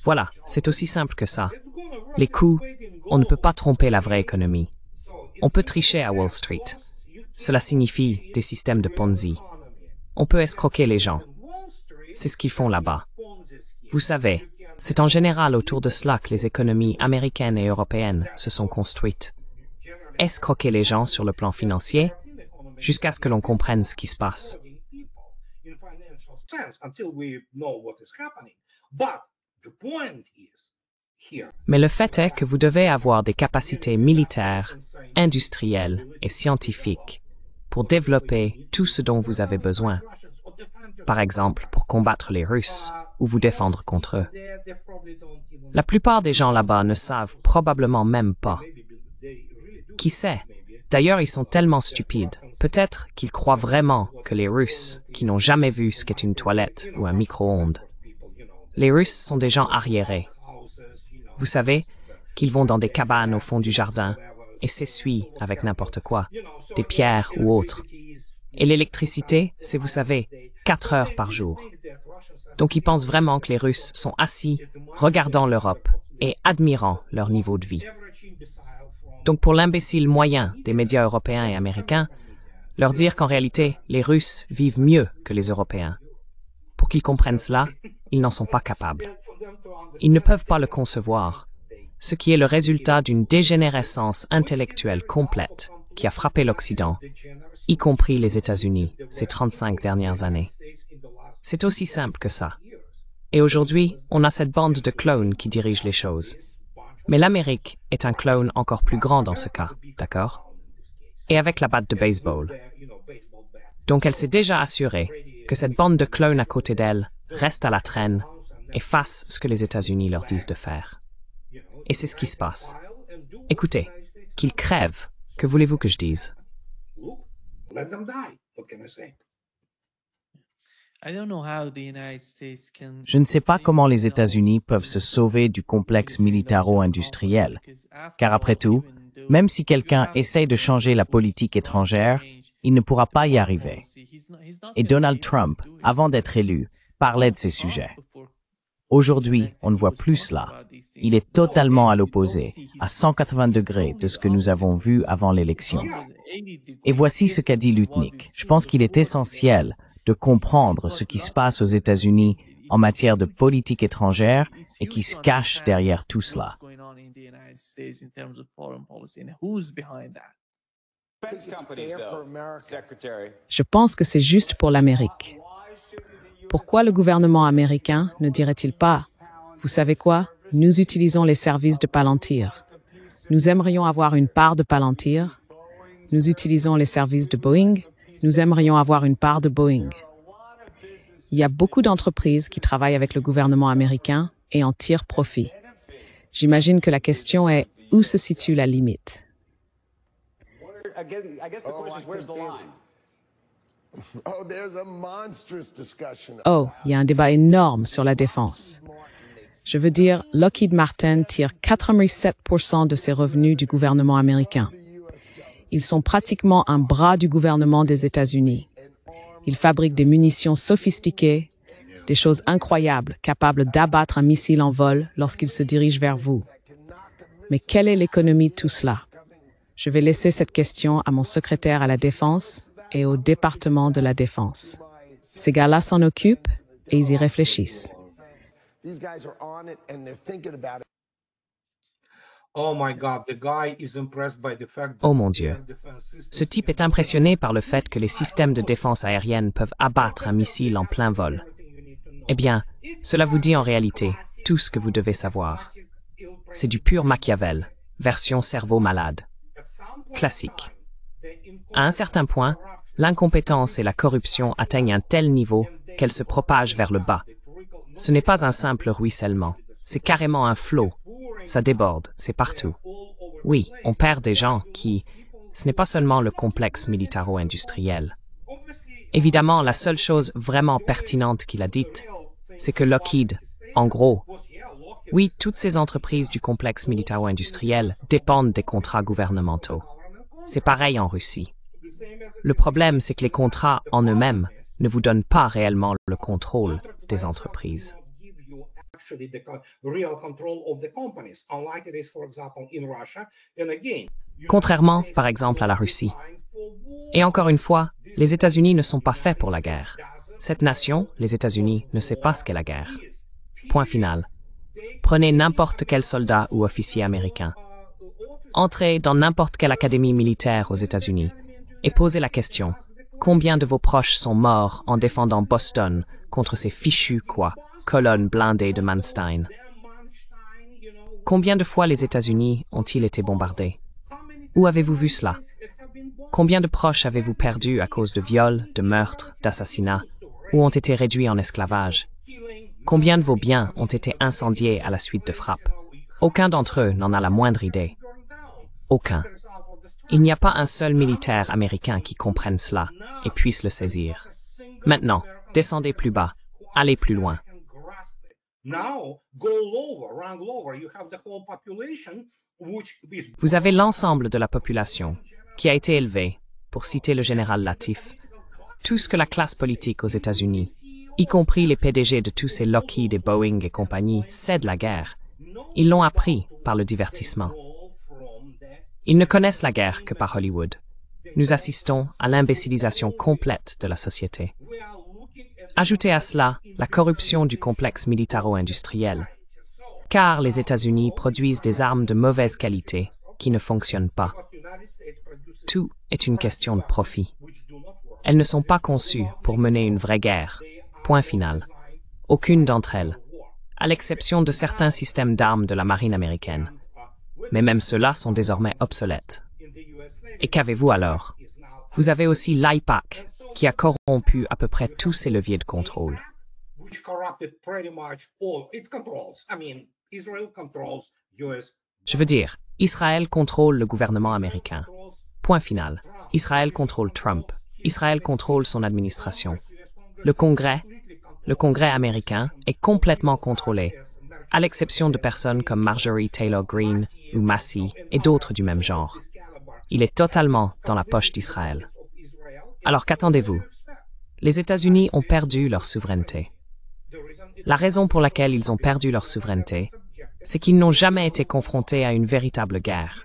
Speaker 2: Voilà, c'est aussi simple que ça. Les coûts, on ne peut pas tromper la vraie économie. On peut tricher à Wall Street. Cela signifie des systèmes de Ponzi. On peut escroquer les gens. C'est ce qu'ils font là-bas. Vous savez, c'est en général autour de cela que les économies américaines et européennes se sont construites. Escroquer les gens sur le plan financier, jusqu'à ce que l'on comprenne ce qui se passe. Mais le fait est que vous devez avoir des capacités militaires, industrielles et scientifiques pour développer tout ce dont vous avez besoin. Par exemple, pour combattre les Russes ou vous défendre contre eux. La plupart des gens là-bas ne savent probablement même pas. Qui sait? D'ailleurs, ils sont tellement stupides. Peut-être qu'ils croient vraiment que les Russes, qui n'ont jamais vu ce qu'est une toilette ou un micro-ondes. Les Russes sont des gens arriérés. Vous savez, qu'ils vont dans des cabanes au fond du jardin et s'essuient avec n'importe quoi, des pierres ou autres. Et l'électricité, c'est, vous savez, 4 heures par jour. Donc ils pensent vraiment que les Russes sont assis, regardant l'Europe et admirant leur niveau de vie. Donc pour l'imbécile moyen des médias européens et américains, leur dire qu'en réalité, les Russes vivent mieux que les Européens. Pour qu'ils comprennent cela, ils n'en sont pas capables. Ils ne peuvent pas le concevoir, ce qui est le résultat d'une dégénérescence intellectuelle complète qui a frappé l'Occident, y compris les États-Unis, ces 35 dernières années. C'est aussi simple que ça. Et aujourd'hui, on a cette bande de clones qui dirige les choses. Mais l'Amérique est un clone encore plus grand dans ce cas, d'accord? Et avec la batte de baseball. Donc elle s'est déjà assurée que cette bande de clones à côté d'elle reste à la traîne et fasse ce que les États-Unis leur disent de faire. Et c'est ce qui se passe. Écoutez, qu'ils crèvent, que voulez-vous que je dise?
Speaker 1: Je ne sais pas comment les États-Unis peuvent se sauver du complexe militaro-industriel, car après tout, même si quelqu'un essaye de changer la politique étrangère, il ne pourra pas y arriver. Et Donald Trump, avant d'être élu, parlait de ces sujets. Aujourd'hui, on ne voit plus cela. Il est totalement à l'opposé, à 180 degrés de ce que nous avons vu avant l'élection. Et voici ce qu'a dit Lutnick. Je pense qu'il est essentiel de comprendre ce qui se passe aux États-Unis en matière de politique étrangère et qui se cache derrière tout cela.
Speaker 4: Je pense que c'est juste pour l'Amérique. Pourquoi le gouvernement américain ne dirait-il pas « Vous savez quoi? Nous utilisons les services de Palantir. Nous aimerions avoir une part de Palantir. Nous utilisons les services de Boeing. Nous aimerions avoir une part de Boeing. » Il y a beaucoup d'entreprises qui travaillent avec le gouvernement américain et en tirent profit. J'imagine que la question est « Où se situe la limite? » Oh, il y a un débat énorme sur la défense. Je veux dire, Lockheed Martin tire 87% de ses revenus du gouvernement américain. Ils sont pratiquement un bras du gouvernement des États-Unis. Ils fabriquent des munitions sophistiquées, des choses incroyables, capables d'abattre un missile en vol lorsqu'il se dirige vers vous. Mais quelle est l'économie de tout cela? Je vais laisser cette question à mon secrétaire à la Défense et au département de la Défense. Ces gars-là s'en occupent et ils y réfléchissent.
Speaker 2: Oh mon Dieu. Ce type est impressionné par le fait que les systèmes de défense aérienne peuvent abattre un missile en plein vol. Eh bien, cela vous dit en réalité tout ce que vous devez savoir. C'est du pur Machiavel, version cerveau malade. Classique. À un certain point, l'incompétence et la corruption atteignent un tel niveau qu'elles se propagent vers le bas. Ce n'est pas un simple ruissellement, c'est carrément un flot. Ça déborde, c'est partout. Oui, on perd des gens qui... Ce n'est pas seulement le complexe militaro-industriel. Évidemment, la seule chose vraiment pertinente qu'il a dite, c'est que Lockheed, en gros, oui, toutes ces entreprises du complexe militaro-industriel dépendent des contrats gouvernementaux. C'est pareil en Russie. Le problème, c'est que les contrats en eux-mêmes ne vous donnent pas réellement le contrôle des entreprises. Contrairement, par exemple, à la Russie. Et encore une fois, les États-Unis ne sont pas faits pour la guerre. Cette nation, les États-Unis, ne sait pas ce qu'est la guerre. Point final. Prenez n'importe quel soldat ou officier américain. Entrez dans n'importe quelle académie militaire aux États-Unis et posez la question, combien de vos proches sont morts en défendant Boston contre ces fichus colonnes blindées de Manstein? Combien de fois les États-Unis ont-ils été bombardés? Où avez-vous vu cela? Combien de proches avez-vous perdus à cause de viols, de meurtres, d'assassinats, ou ont été réduits en esclavage? Combien de vos biens ont été incendiés à la suite de frappes? Aucun d'entre eux n'en a la moindre idée. Aucun. Il n'y a pas un seul militaire américain qui comprenne cela et puisse le saisir. Maintenant, descendez plus bas, allez plus loin. Vous avez l'ensemble de la population qui a été élevée, pour citer le général Latif, tout ce que la classe politique aux États-Unis, y compris les PDG de tous ces Lockheed et Boeing et compagnie, sait de la guerre. Ils l'ont appris par le divertissement. Ils ne connaissent la guerre que par Hollywood. Nous assistons à l'imbécilisation complète de la société. Ajoutez à cela la corruption du complexe militaro-industriel, car les États-Unis produisent des armes de mauvaise qualité qui ne fonctionnent pas. Tout est une question de profit. Elles ne sont pas conçues pour mener une vraie guerre. Point final. Aucune d'entre elles, à l'exception de certains systèmes d'armes de la marine américaine. Mais même ceux-là sont désormais obsolètes. Et qu'avez-vous alors? Vous avez aussi l'AIPAC, qui a corrompu à peu près tous ses leviers de contrôle. Je veux dire, Israël contrôle le gouvernement américain. Point final. Israël contrôle Trump. Israël contrôle son administration. Le Congrès américain est complètement contrôlé, à l'exception de personnes comme Marjorie Taylor Greene ou Massey et d'autres du même genre. Il est totalement dans la poche d'Israël. Alors qu'attendez-vous? Les États-Unis ont perdu leur souveraineté. La raison pour laquelle ils ont perdu leur souveraineté, c'est qu'ils n'ont jamais été confrontés à une véritable guerre.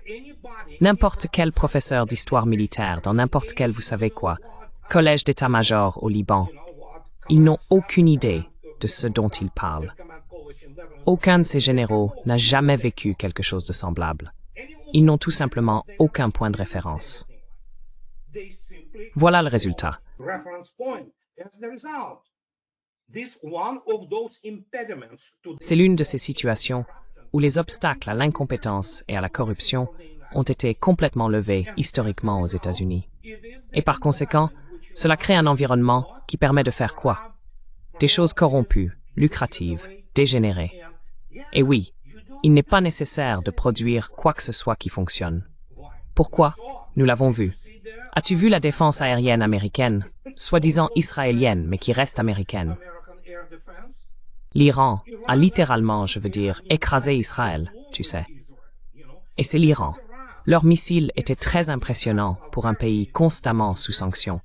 Speaker 2: N'importe quel professeur d'histoire militaire dans n'importe quel, vous savez quoi, collège d'état-major au Liban, ils n'ont aucune idée de ce dont ils parlent. Aucun de ces généraux n'a jamais vécu quelque chose de semblable. Ils n'ont tout simplement aucun point de référence. Voilà le résultat. C'est l'une de ces situations où les obstacles à l'incompétence et à la corruption ont été complètement levés historiquement aux États-Unis. Et par conséquent, cela crée un environnement qui permet de faire quoi? Des choses corrompues, lucratives, dégénérées. Et oui, il n'est pas nécessaire de produire quoi que ce soit qui fonctionne. Pourquoi? Nous l'avons vu. As-tu vu la défense aérienne américaine, soi-disant israélienne, mais qui reste américaine? L'Iran a littéralement, je veux dire, écrasé Israël, tu sais. Et c'est l'Iran. Leurs missiles étaient très impressionnants pour un pays constamment sous sanctions.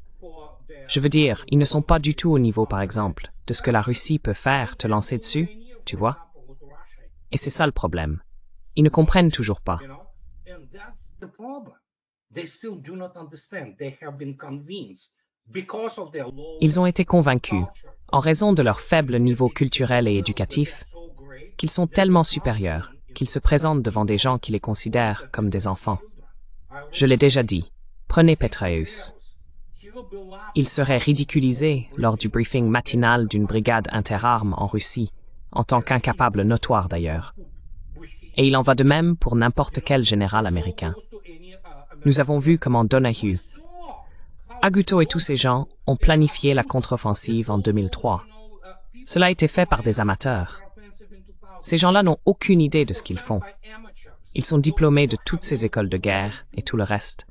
Speaker 2: Je veux dire, ils ne sont pas du tout au niveau, par exemple, de ce que la Russie peut faire, te lancer dessus, tu vois? Et c'est ça le problème. Ils ne comprennent toujours pas. Ils ont été convaincus, en raison de leur faible niveau culturel et éducatif, qu'ils sont tellement supérieurs qu'ils se présentent devant des gens qui les considèrent comme des enfants. Je l'ai déjà dit, prenez Petraeus. Il serait ridiculisé lors du briefing matinal d'une brigade interarmes en Russie, en tant qu'incapable notoire d'ailleurs. Et il en va de même pour n'importe quel général américain. Nous avons vu comment Donahue, Aguto et tous ces gens ont planifié la contre-offensive en 2003. Cela a été fait par des amateurs. Ces gens-là n'ont aucune idée de ce qu'ils font. Ils sont diplômés de toutes ces écoles de guerre et tout le reste,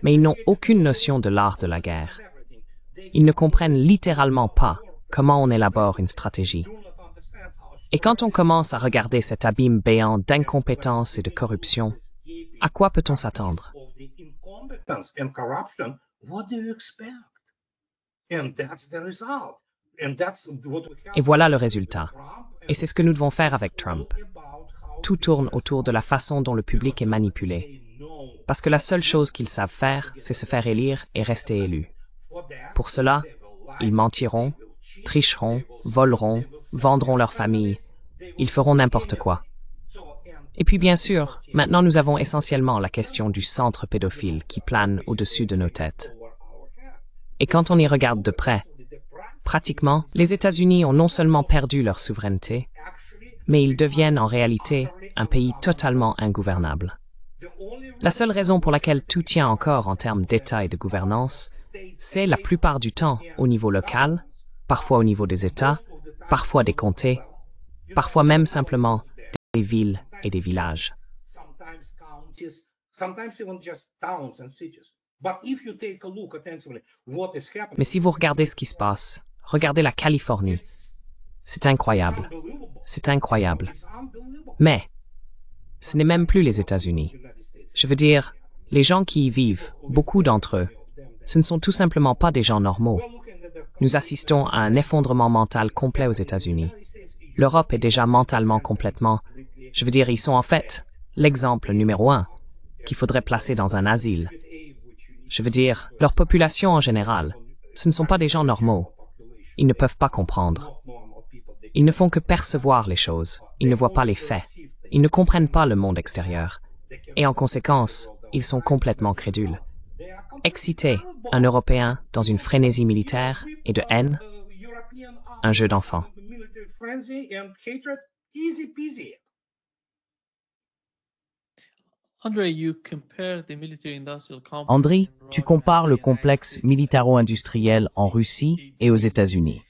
Speaker 2: mais ils n'ont aucune notion de l'art de la guerre. Ils ne comprennent littéralement pas comment on élabore une stratégie. Et quand on commence à regarder cet abîme béant d'incompétence et de corruption, à quoi peut-on s'attendre? Et voilà le résultat. Et c'est ce que nous devons faire avec Trump. Tout tourne autour de la façon dont le public est manipulé. Parce que la seule chose qu'ils savent faire, c'est se faire élire et rester élus. Pour cela, ils mentiront, tricheront, voleront, vendront leur famille. Ils feront n'importe quoi. Et puis bien sûr, maintenant nous avons essentiellement la question du centre pédophile qui plane au-dessus de nos têtes. Et quand on y regarde de près, pratiquement, les États-Unis ont non seulement perdu leur souveraineté, mais ils deviennent en réalité un pays totalement ingouvernable. La seule raison pour laquelle tout tient encore en termes d'État et de gouvernance, c'est la plupart du temps au niveau local, parfois au niveau des États, parfois des comtés, parfois même simplement des villes et des villages. Mais si vous regardez ce qui se passe, regardez la Californie. C'est incroyable. C'est incroyable. Mais ce n'est même plus les États-Unis. Je veux dire, les gens qui y vivent, beaucoup d'entre eux, ce ne sont tout simplement pas des gens normaux. Nous assistons à un effondrement mental complet aux États-Unis. L'Europe est déjà mentalement complètement... Je veux dire, ils sont en fait l'exemple numéro 1 qu'il faudrait placer dans un asile. Je veux dire, leur population en général, ce ne sont pas des gens normaux. Ils ne peuvent pas comprendre. Ils ne font que percevoir les choses. Ils ne voient pas les faits. Ils ne comprennent pas le monde extérieur. Et en conséquence, ils sont complètement crédules. Exciter un Européen dans une frénésie militaire et de haine, un jeu d'enfant.
Speaker 1: Andriy, tu compares le complexe militaro-industriel en Russie et aux États-Unis.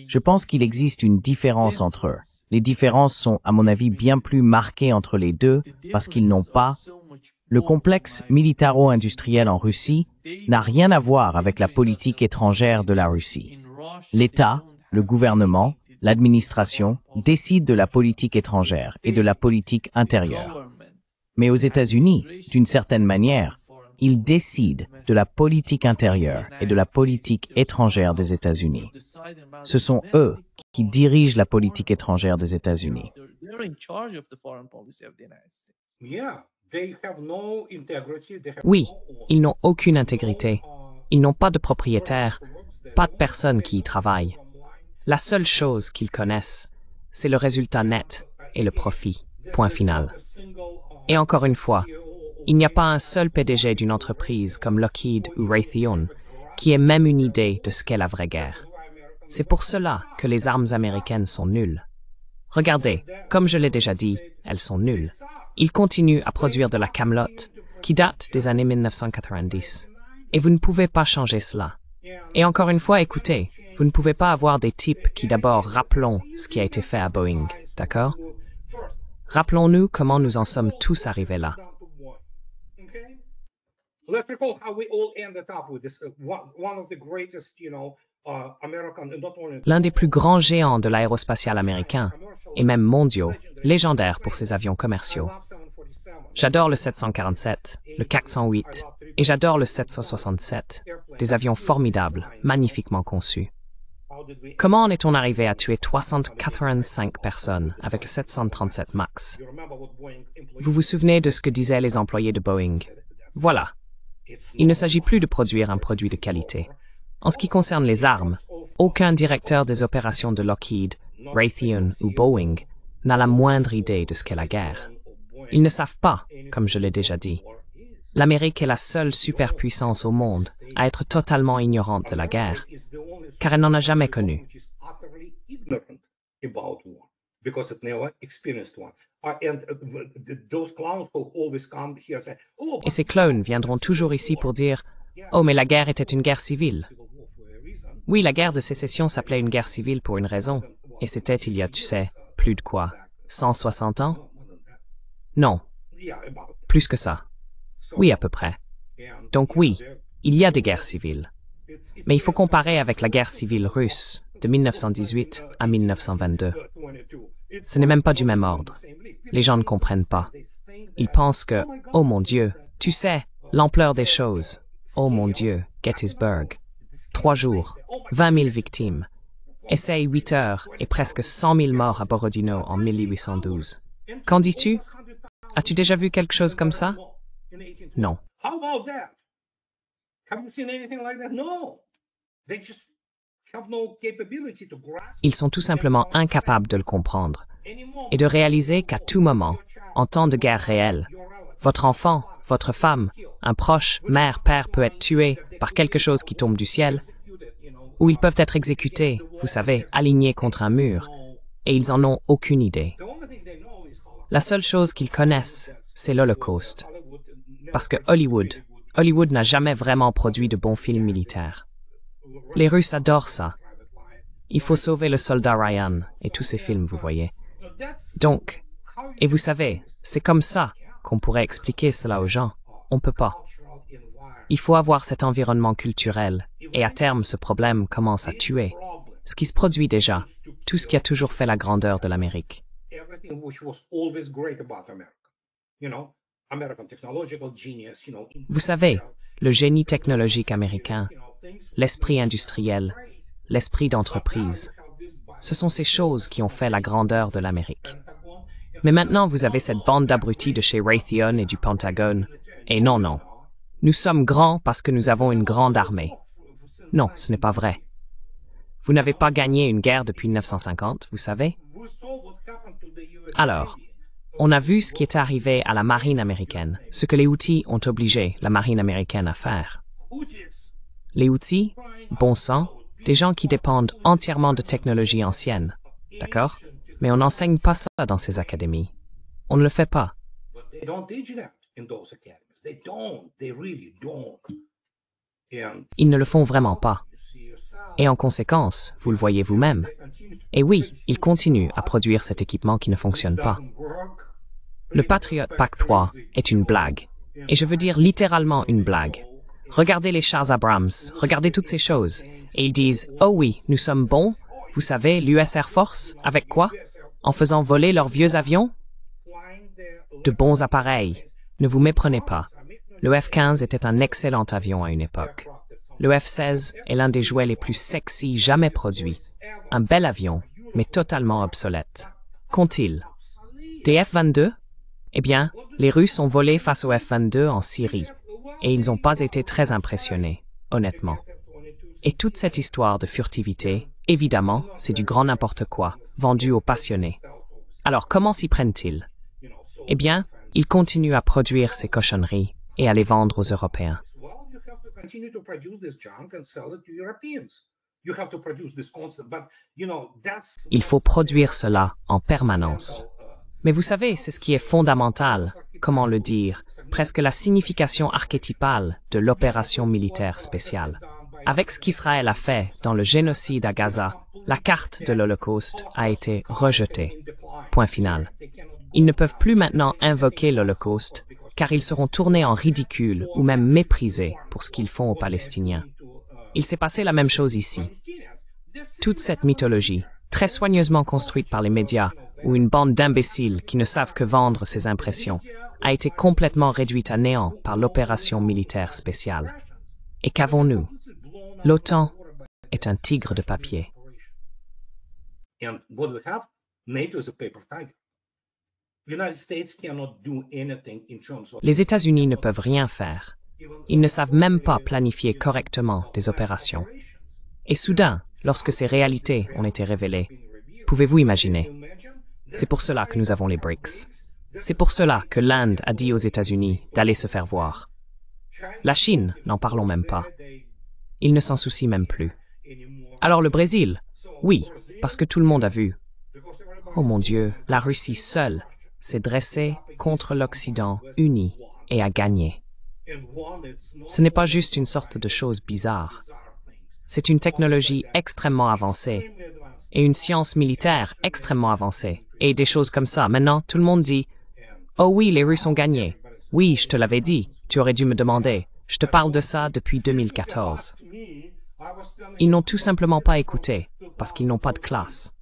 Speaker 1: Je pense qu'il existe une différence entre eux. Les différences sont, à mon avis, bien plus marquées entre les deux parce qu'ils n'ont pas... Le complexe militaro-industriel en Russie n'a rien à voir avec la politique étrangère de la Russie. L'État, le gouvernement, l'administration décident de la politique étrangère et de la politique intérieure. Mais aux États-Unis, d'une certaine manière, ils décident de la politique intérieure et de la politique étrangère des États-Unis. Ce sont eux qui dirigent la politique étrangère des États-Unis.
Speaker 2: Oui, ils n'ont aucune intégrité. Ils n'ont pas de propriétaires, pas de personnes qui y travaillent. La seule chose qu'ils connaissent, c'est le résultat net et le profit. Point final. Et encore une fois, il n'y a pas un seul PDG d'une entreprise comme Lockheed ou Raytheon qui ait même une idée de ce qu'est la vraie guerre. C'est pour cela que les armes américaines sont nulles. Regardez, comme je l'ai déjà dit, elles sont nulles. Ils continuent à produire de la camelote qui date des années 1990. Et vous ne pouvez pas changer cela. Et encore une fois, écoutez, vous ne pouvez pas avoir des types qui d'abord rappelons ce qui a été fait à Boeing, d'accord? Rappelons-nous comment nous en sommes tous arrivés là. L'un des plus grands géants de l'aérospatial américain, et même mondiaux, légendaire pour ses avions commerciaux. J'adore le 747, le 408, et j'adore le 767, des avions formidables, magnifiquement conçus. Comment en est-on arrivé à tuer 385 personnes avec le 737 MAX? Vous vous souvenez de ce que disaient les employés de Boeing? Voilà. Il ne s'agit plus de produire un produit de qualité. En ce qui concerne les armes, aucun directeur des opérations de Lockheed, Raytheon ou Boeing n'a la moindre idée de ce qu'est la guerre. Ils ne savent pas, comme je l'ai déjà dit. L'Amérique est la seule superpuissance au monde à être totalement ignorante de la guerre, car elle n'en a jamais connu. Et ces clones viendront toujours ici pour dire « Oh, mais la guerre était une guerre civile. » Oui, la guerre de sécession s'appelait une guerre civile pour une raison, et c'était il y a, tu sais, plus de quoi, 160 ans? Non, plus que ça. Oui, à peu près. Donc oui, il y a des guerres civiles. Mais il faut comparer avec la guerre civile russe de 1918 à 1922. Ce n'est même pas du même ordre. Les gens ne comprennent pas. Ils pensent que, oh mon Dieu, tu sais, l'ampleur des choses. Oh mon Dieu, Gettysburg. 3 jours, 20 000 victimes. Essai 8 heures et presque 100 000 morts à Borodino en 1812. Qu'en dis-tu? As-tu déjà vu quelque chose comme ça? Non. Ils sont tout simplement incapables de le comprendre et de réaliser qu'à tout moment, en temps de guerre réelle, votre enfant, votre femme, un proche, mère, père peut être tué par quelque chose qui tombe du ciel, ou ils peuvent être exécutés, vous savez, alignés contre un mur, et ils en ont aucune idée. La seule chose qu'ils connaissent, c'est l'Holocauste. Parce que Hollywood n'a jamais vraiment produit de bons films militaires. Les Russes adorent ça. Il faut sauver le soldat Ryan et tous ces films, vous voyez. Donc, et vous savez, c'est comme ça qu'on pourrait expliquer cela aux gens. On ne peut pas. Il faut avoir cet environnement culturel, et à terme, ce problème commence à tuer. Ce qui se produit déjà, tout ce qui a toujours fait la grandeur de l'Amérique. Vous savez, le génie technologique américain, l'esprit industriel, l'esprit d'entreprise, ce sont ces choses qui ont fait la grandeur de l'Amérique. Mais maintenant, vous avez cette bande d'abrutis de chez Raytheon et du Pentagone, et non, nous sommes grands parce que nous avons une grande armée. Non, ce n'est pas vrai. Vous n'avez pas gagné une guerre depuis 1950, vous savez? Alors, on a vu ce qui est arrivé à la marine américaine, ce que les Houthis ont obligé la marine américaine à faire. Les Houthis, bon sang, des gens qui dépendent entièrement de technologies anciennes, d'accord? Mais on n'enseigne pas ça dans ces académies. On ne le fait pas. Ils ne le font vraiment pas. Et en conséquence, vous le voyez vous-même. Et oui, ils continuent à produire cet équipement qui ne fonctionne pas. Le Patriot PAC-3 est une blague. Et je veux dire littéralement une blague. Regardez les chars Abrams, regardez toutes ces choses. Et ils disent, oh oui, nous sommes bons. Vous savez, l'US Air Force, avec quoi? En faisant voler leurs vieux avions? De bons appareils. Ne vous méprenez pas. Le F-15 était un excellent avion à une époque. Le F-16 est l'un des jouets les plus sexy jamais produits. Un bel avion, mais totalement obsolète. Qu'ont-ils? Des F-22? Eh bien, les Russes ont volé face aux F-22 en Syrie, et ils n'ont pas été très impressionnés, honnêtement. Et toute cette histoire de furtivité, évidemment, c'est du grand n'importe quoi, vendu aux passionnés. Alors, comment s'y prennent-ils? Eh bien, ils continuent à produire ces cochonneries et à les vendre aux Européens. Il faut produire cela en permanence. Mais vous savez, c'est ce qui est fondamental, comment le dire, presque la signification archétypale de l'opération militaire spéciale. Avec ce qu'Israël a fait dans le génocide à Gaza, la carte de l'Holocauste a été rejetée. Point final. Ils ne peuvent plus maintenant invoquer l'Holocauste, car ils seront tournés en ridicule ou même méprisés pour ce qu'ils font aux Palestiniens. Il s'est passé la même chose ici. Toute cette mythologie, très soigneusement construite par les médias, ou une bande d'imbéciles qui ne savent que vendre ces impressions, a été complètement réduite à néant par l'opération militaire spéciale. Et qu'avons-nous? L'OTAN est un tigre de papier. Les États-Unis ne peuvent rien faire. Ils ne savent même pas planifier correctement des opérations. Et soudain, lorsque ces réalités ont été révélées, pouvez-vous imaginer? C'est pour cela que nous avons les BRICS. C'est pour cela que l'Inde a dit aux États-Unis d'aller se faire voir. La Chine, n'en parlons même pas. Ils ne s'en soucient même plus. Alors le Brésil? Oui, parce que tout le monde a vu. Oh mon Dieu, la Russie seule s'est dressée contre l'Occident uni et a gagné. Ce n'est pas juste une sorte de chose bizarre. C'est une technologie extrêmement avancée et une science militaire extrêmement avancée et des choses comme ça. Maintenant, tout le monde dit « Oh oui, les Russes ont gagné. Oui, je te l'avais dit. Tu aurais dû me demander. Je te parle de ça depuis 2014. » Ils n'ont tout simplement pas écouté, parce qu'ils n'ont pas de classe.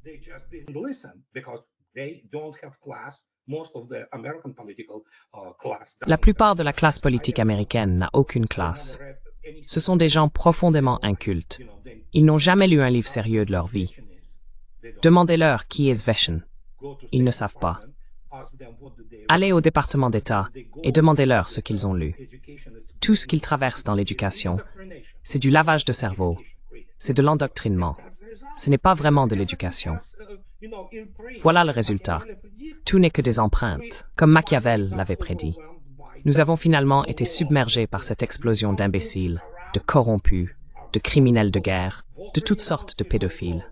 Speaker 2: La plupart de la classe politique américaine n'a aucune classe. Ce sont des gens profondément incultes. Ils n'ont jamais lu un livre sérieux de leur vie. Demandez-leur qui est Sveshen. Ils ne savent pas. Allez au département d'État et demandez-leur ce qu'ils ont lu. Tout ce qu'ils traversent dans l'éducation, c'est du lavage de cerveau, c'est de l'endoctrinement. Ce n'est pas vraiment de l'éducation. Voilà le résultat. Tout n'est que des empreintes, comme Machiavel l'avait prédit. Nous avons finalement été submergés par cette explosion d'imbéciles, de corrompus, de criminels de guerre, de toutes sortes de pédophiles.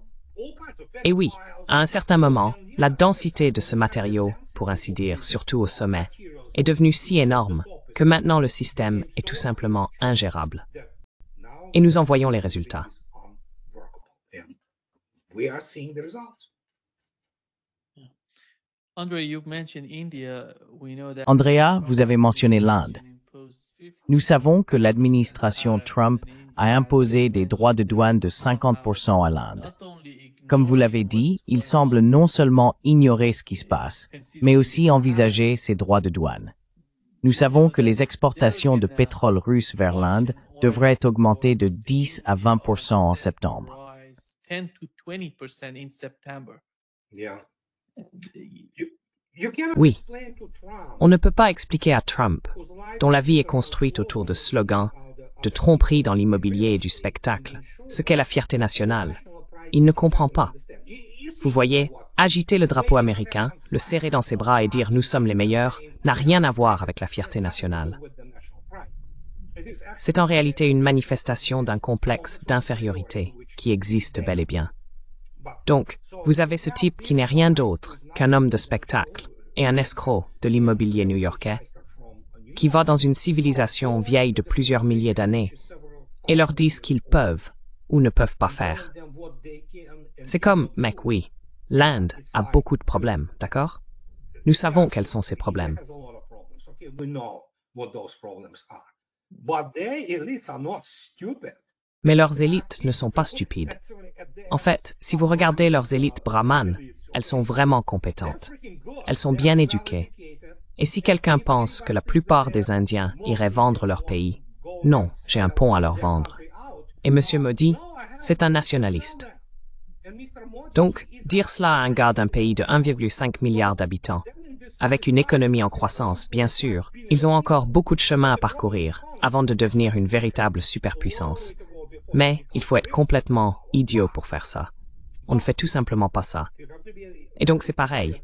Speaker 2: Et oui, à un certain moment, la densité de ce matériau, pour ainsi dire, surtout au sommet, est devenue si énorme que maintenant le système est tout simplement ingérable. Et nous en voyons les résultats.
Speaker 1: Andrea, vous avez mentionné l'Inde. Nous savons que l'administration Trump a imposé des droits de douane de 50% à l'Inde. Comme vous l'avez dit, il semble non seulement ignorer ce qui se passe, mais aussi envisager ces droits de douane. Nous savons que les exportations de pétrole russe vers l'Inde devraient augmenter de 10 à 20% en septembre.
Speaker 2: Oui, on ne peut pas expliquer à Trump, dont la vie est construite autour de slogans, de tromperies dans l'immobilier et du spectacle, ce qu'est la fierté nationale. Il ne comprend pas. Vous voyez, agiter le drapeau américain, le serrer dans ses bras et dire « nous sommes les meilleurs » n'a rien à voir avec la fierté nationale. C'est en réalité une manifestation d'un complexe d'infériorité qui existe bel et bien. Donc, vous avez ce type qui n'est rien d'autre qu'un homme de spectacle et un escroc de l'immobilier new-yorkais, qui va dans une civilisation vieille de plusieurs milliers d'années et leur dit ce qu'ils peuvent ou ne peuvent pas faire. C'est comme, mec, oui, l'Inde a beaucoup de problèmes, d'accord? Nous savons quels sont ces problèmes. Mais leurs élites ne sont pas stupides. En fait, si vous regardez leurs élites brahmanes, elles sont vraiment compétentes. Elles sont bien éduquées. Et si quelqu'un pense que la plupart des Indiens iraient vendre leur pays, non, j'ai un pont à leur vendre. Et M. Modi, c'est un nationaliste. Donc, dire cela à un gars d'un pays de 1,5 milliard d'habitants, avec une économie en croissance, bien sûr, ils ont encore beaucoup de chemin à parcourir avant de devenir une véritable superpuissance. Mais il faut être complètement idiot pour faire ça. On ne fait tout simplement pas ça. Et donc c'est pareil.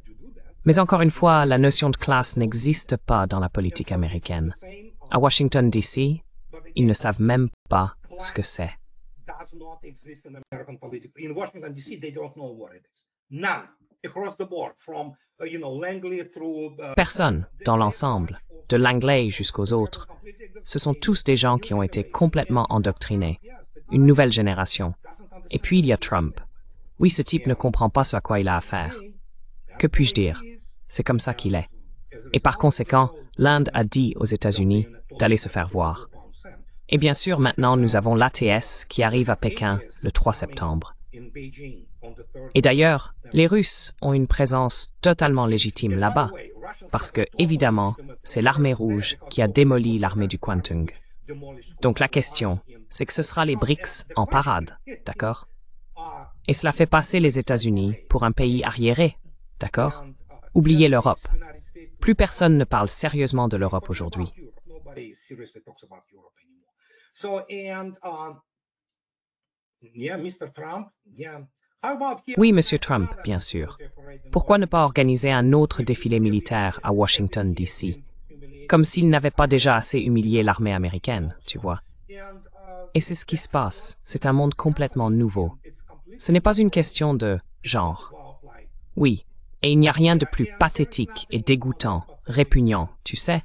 Speaker 2: Mais encore une fois, la notion de classe n'existe pas dans la politique américaine. À Washington, D.C., ils ne savent même pas ce que c'est. Personne, dans l'ensemble, de Langley jusqu'aux autres, ce sont tous des gens qui ont été complètement endoctrinés. Une nouvelle génération. Et puis il y a Trump. Oui, ce type ne comprend pas ce à quoi il a affaire. Que puis-je dire? C'est comme ça qu'il est. Et par conséquent, l'Inde a dit aux États-Unis d'aller se faire voir. Et bien sûr, maintenant, nous avons l'ATS qui arrive à Pékin le 3 septembre. Et d'ailleurs, les Russes ont une présence totalement légitime là-bas, parce que, évidemment, c'est l'armée rouge qui a démoli l'armée du Kwantung. Donc la question, c'est que ce sera les BRICS en parade, d'accord? Et cela fait passer les États-Unis pour un pays arriéré, d'accord? Oubliez l'Europe. Plus personne ne parle sérieusement de l'Europe aujourd'hui. Oui, Monsieur Trump, bien sûr. Pourquoi ne pas organiser un autre défilé militaire à Washington, D.C., comme s'il n'avait pas déjà assez humilié l'armée américaine, tu vois? Et c'est ce qui se passe. C'est un monde complètement nouveau. Ce n'est pas une question de genre. Oui, et il n'y a rien de plus pathétique et dégoûtant, répugnant, tu sais,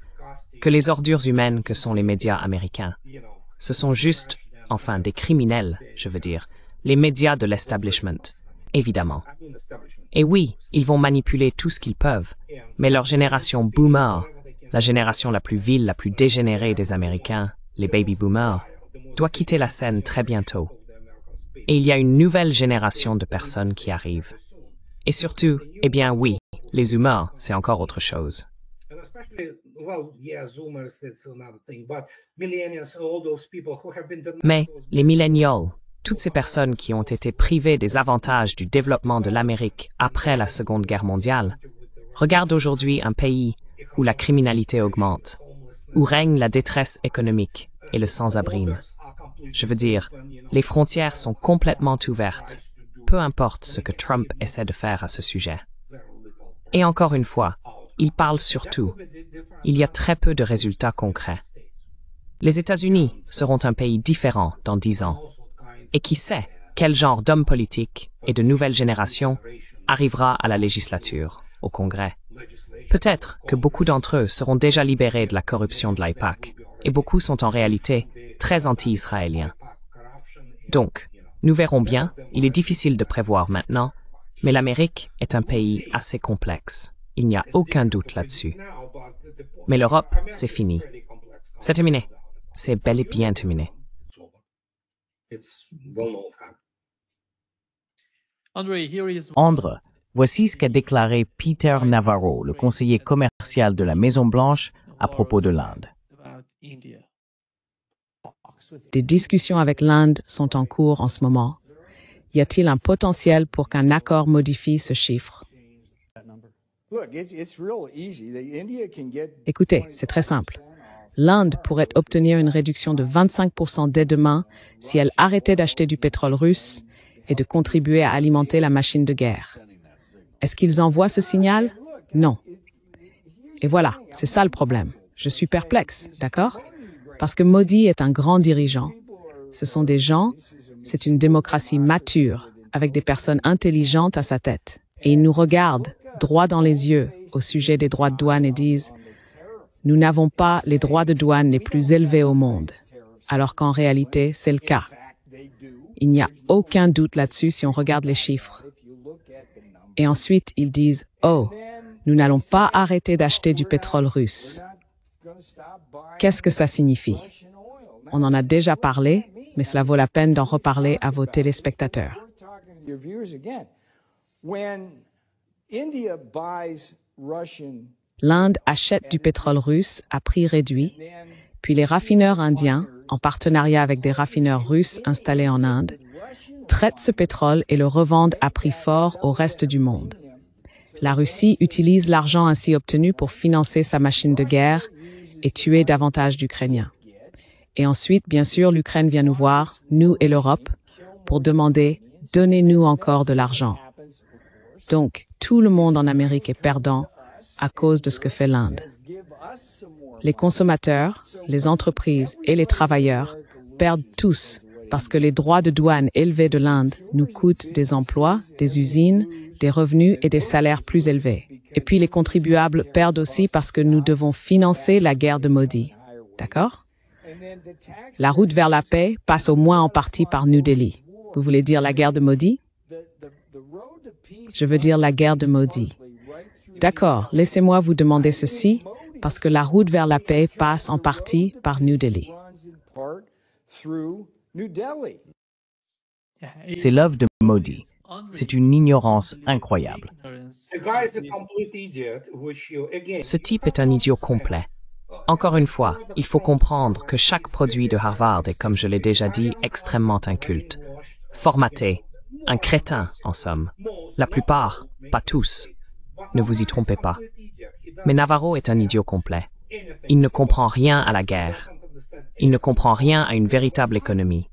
Speaker 2: que les ordures humaines que sont les médias américains. Ce sont juste, enfin, des criminels, je veux dire, les médias de l'establishment, évidemment. Et oui, ils vont manipuler tout ce qu'ils peuvent, mais leur génération boomer, la génération la plus vile, la plus dégénérée des Américains, les baby boomers, doit quitter la scène très bientôt. et il y a une nouvelle génération de personnes qui arrivent. Et surtout, eh bien oui, les humains, c'est encore autre chose. Mais les millennials, toutes ces personnes qui ont été privées des avantages du développement de l'Amérique après la Seconde Guerre mondiale, regardent aujourd'hui un pays où la criminalité augmente, où règne la détresse économique et le sans-abrisme. Je veux dire, les frontières sont complètement ouvertes, peu importe ce que Trump essaie de faire à ce sujet. Et encore une fois, il parle surtout. Il y a très peu de résultats concrets. Les États-Unis seront un pays différent dans 10 ans. Et qui sait quel genre d'homme politique et de nouvelle génération arrivera à la législature, au Congrès. Peut-être que beaucoup d'entre eux seront déjà libérés de la corruption de l'AIPAC, et beaucoup sont en réalité très anti-israéliens. Donc, nous verrons bien, il est difficile de prévoir maintenant, mais l'Amérique est un pays assez complexe. Il n'y a aucun doute là-dessus. Mais l'Europe, c'est fini. C'est terminé. C'est bel et bien terminé.
Speaker 1: André, voici ce qu'a déclaré Peter Navarro, le conseiller commercial de la Maison-Blanche, à propos de l'Inde.
Speaker 4: Des discussions avec l'Inde sont en cours en ce moment. Y a-t-il un potentiel pour qu'un accord modifie ce chiffre? Écoutez, c'est très simple. L'Inde pourrait obtenir une réduction de 25% dès demain si elle arrêtait d'acheter du pétrole russe et de contribuer à alimenter la machine de guerre. Est-ce qu'ils envoient ce signal? Non. Et voilà, c'est ça le problème. Je suis perplexe, d'accord? Parce que Modi est un grand dirigeant. Ce sont des gens, c'est une démocratie mature, avec des personnes intelligentes à sa tête. Et ils nous regardent droit dans les yeux au sujet des droits de douane et disent « Nous n'avons pas les droits de douane les plus élevés au monde », alors qu'en réalité, c'est le cas. Il n'y a aucun doute là-dessus si on regarde les chiffres. Et ensuite, ils disent « Oh, nous n'allons pas arrêter d'acheter du pétrole russe ». Qu'est-ce que ça signifie? On en a déjà parlé, mais cela vaut la peine d'en reparler à vos téléspectateurs. L'Inde achète du pétrole russe à prix réduit, puis les raffineurs indiens, en partenariat avec des raffineurs russes installés en Inde, traitent ce pétrole et le revendent à prix fort au reste du monde. La Russie utilise l'argent ainsi obtenu pour financer sa machine de guerre et tuer davantage d'Ukrainiens. Et ensuite, bien sûr, l'Ukraine vient nous voir, nous et l'Europe, pour demander « Donnez-nous encore de l'argent ». Donc, tout le monde en Amérique est perdant à cause de ce que fait l'Inde. Les consommateurs, les entreprises et les travailleurs perdent tous parce que les droits de douane élevés de l'Inde nous coûtent des emplois, des usines, des revenus et des salaires plus élevés. Et puis les contribuables perdent aussi parce que nous devons financer la guerre de Modi. D'accord? La route vers la paix passe au moins en partie par New Delhi. Vous voulez dire la guerre de Modi? Je veux dire la guerre de Modi. D'accord, laissez-moi vous demander ceci, parce que la route vers la paix passe en partie par New Delhi.
Speaker 1: C'est l'œuvre de Modi. C'est une ignorance incroyable.
Speaker 2: Ce type est un idiot complet. Encore une fois, il faut comprendre que chaque produit de Harvard est, comme je l'ai déjà dit, extrêmement inculte. Formaté, un crétin, en somme. La plupart, pas tous. Ne vous y trompez pas. Mais Navarro est un idiot complet. Il ne comprend rien à la guerre. Il ne comprend rien à une véritable économie.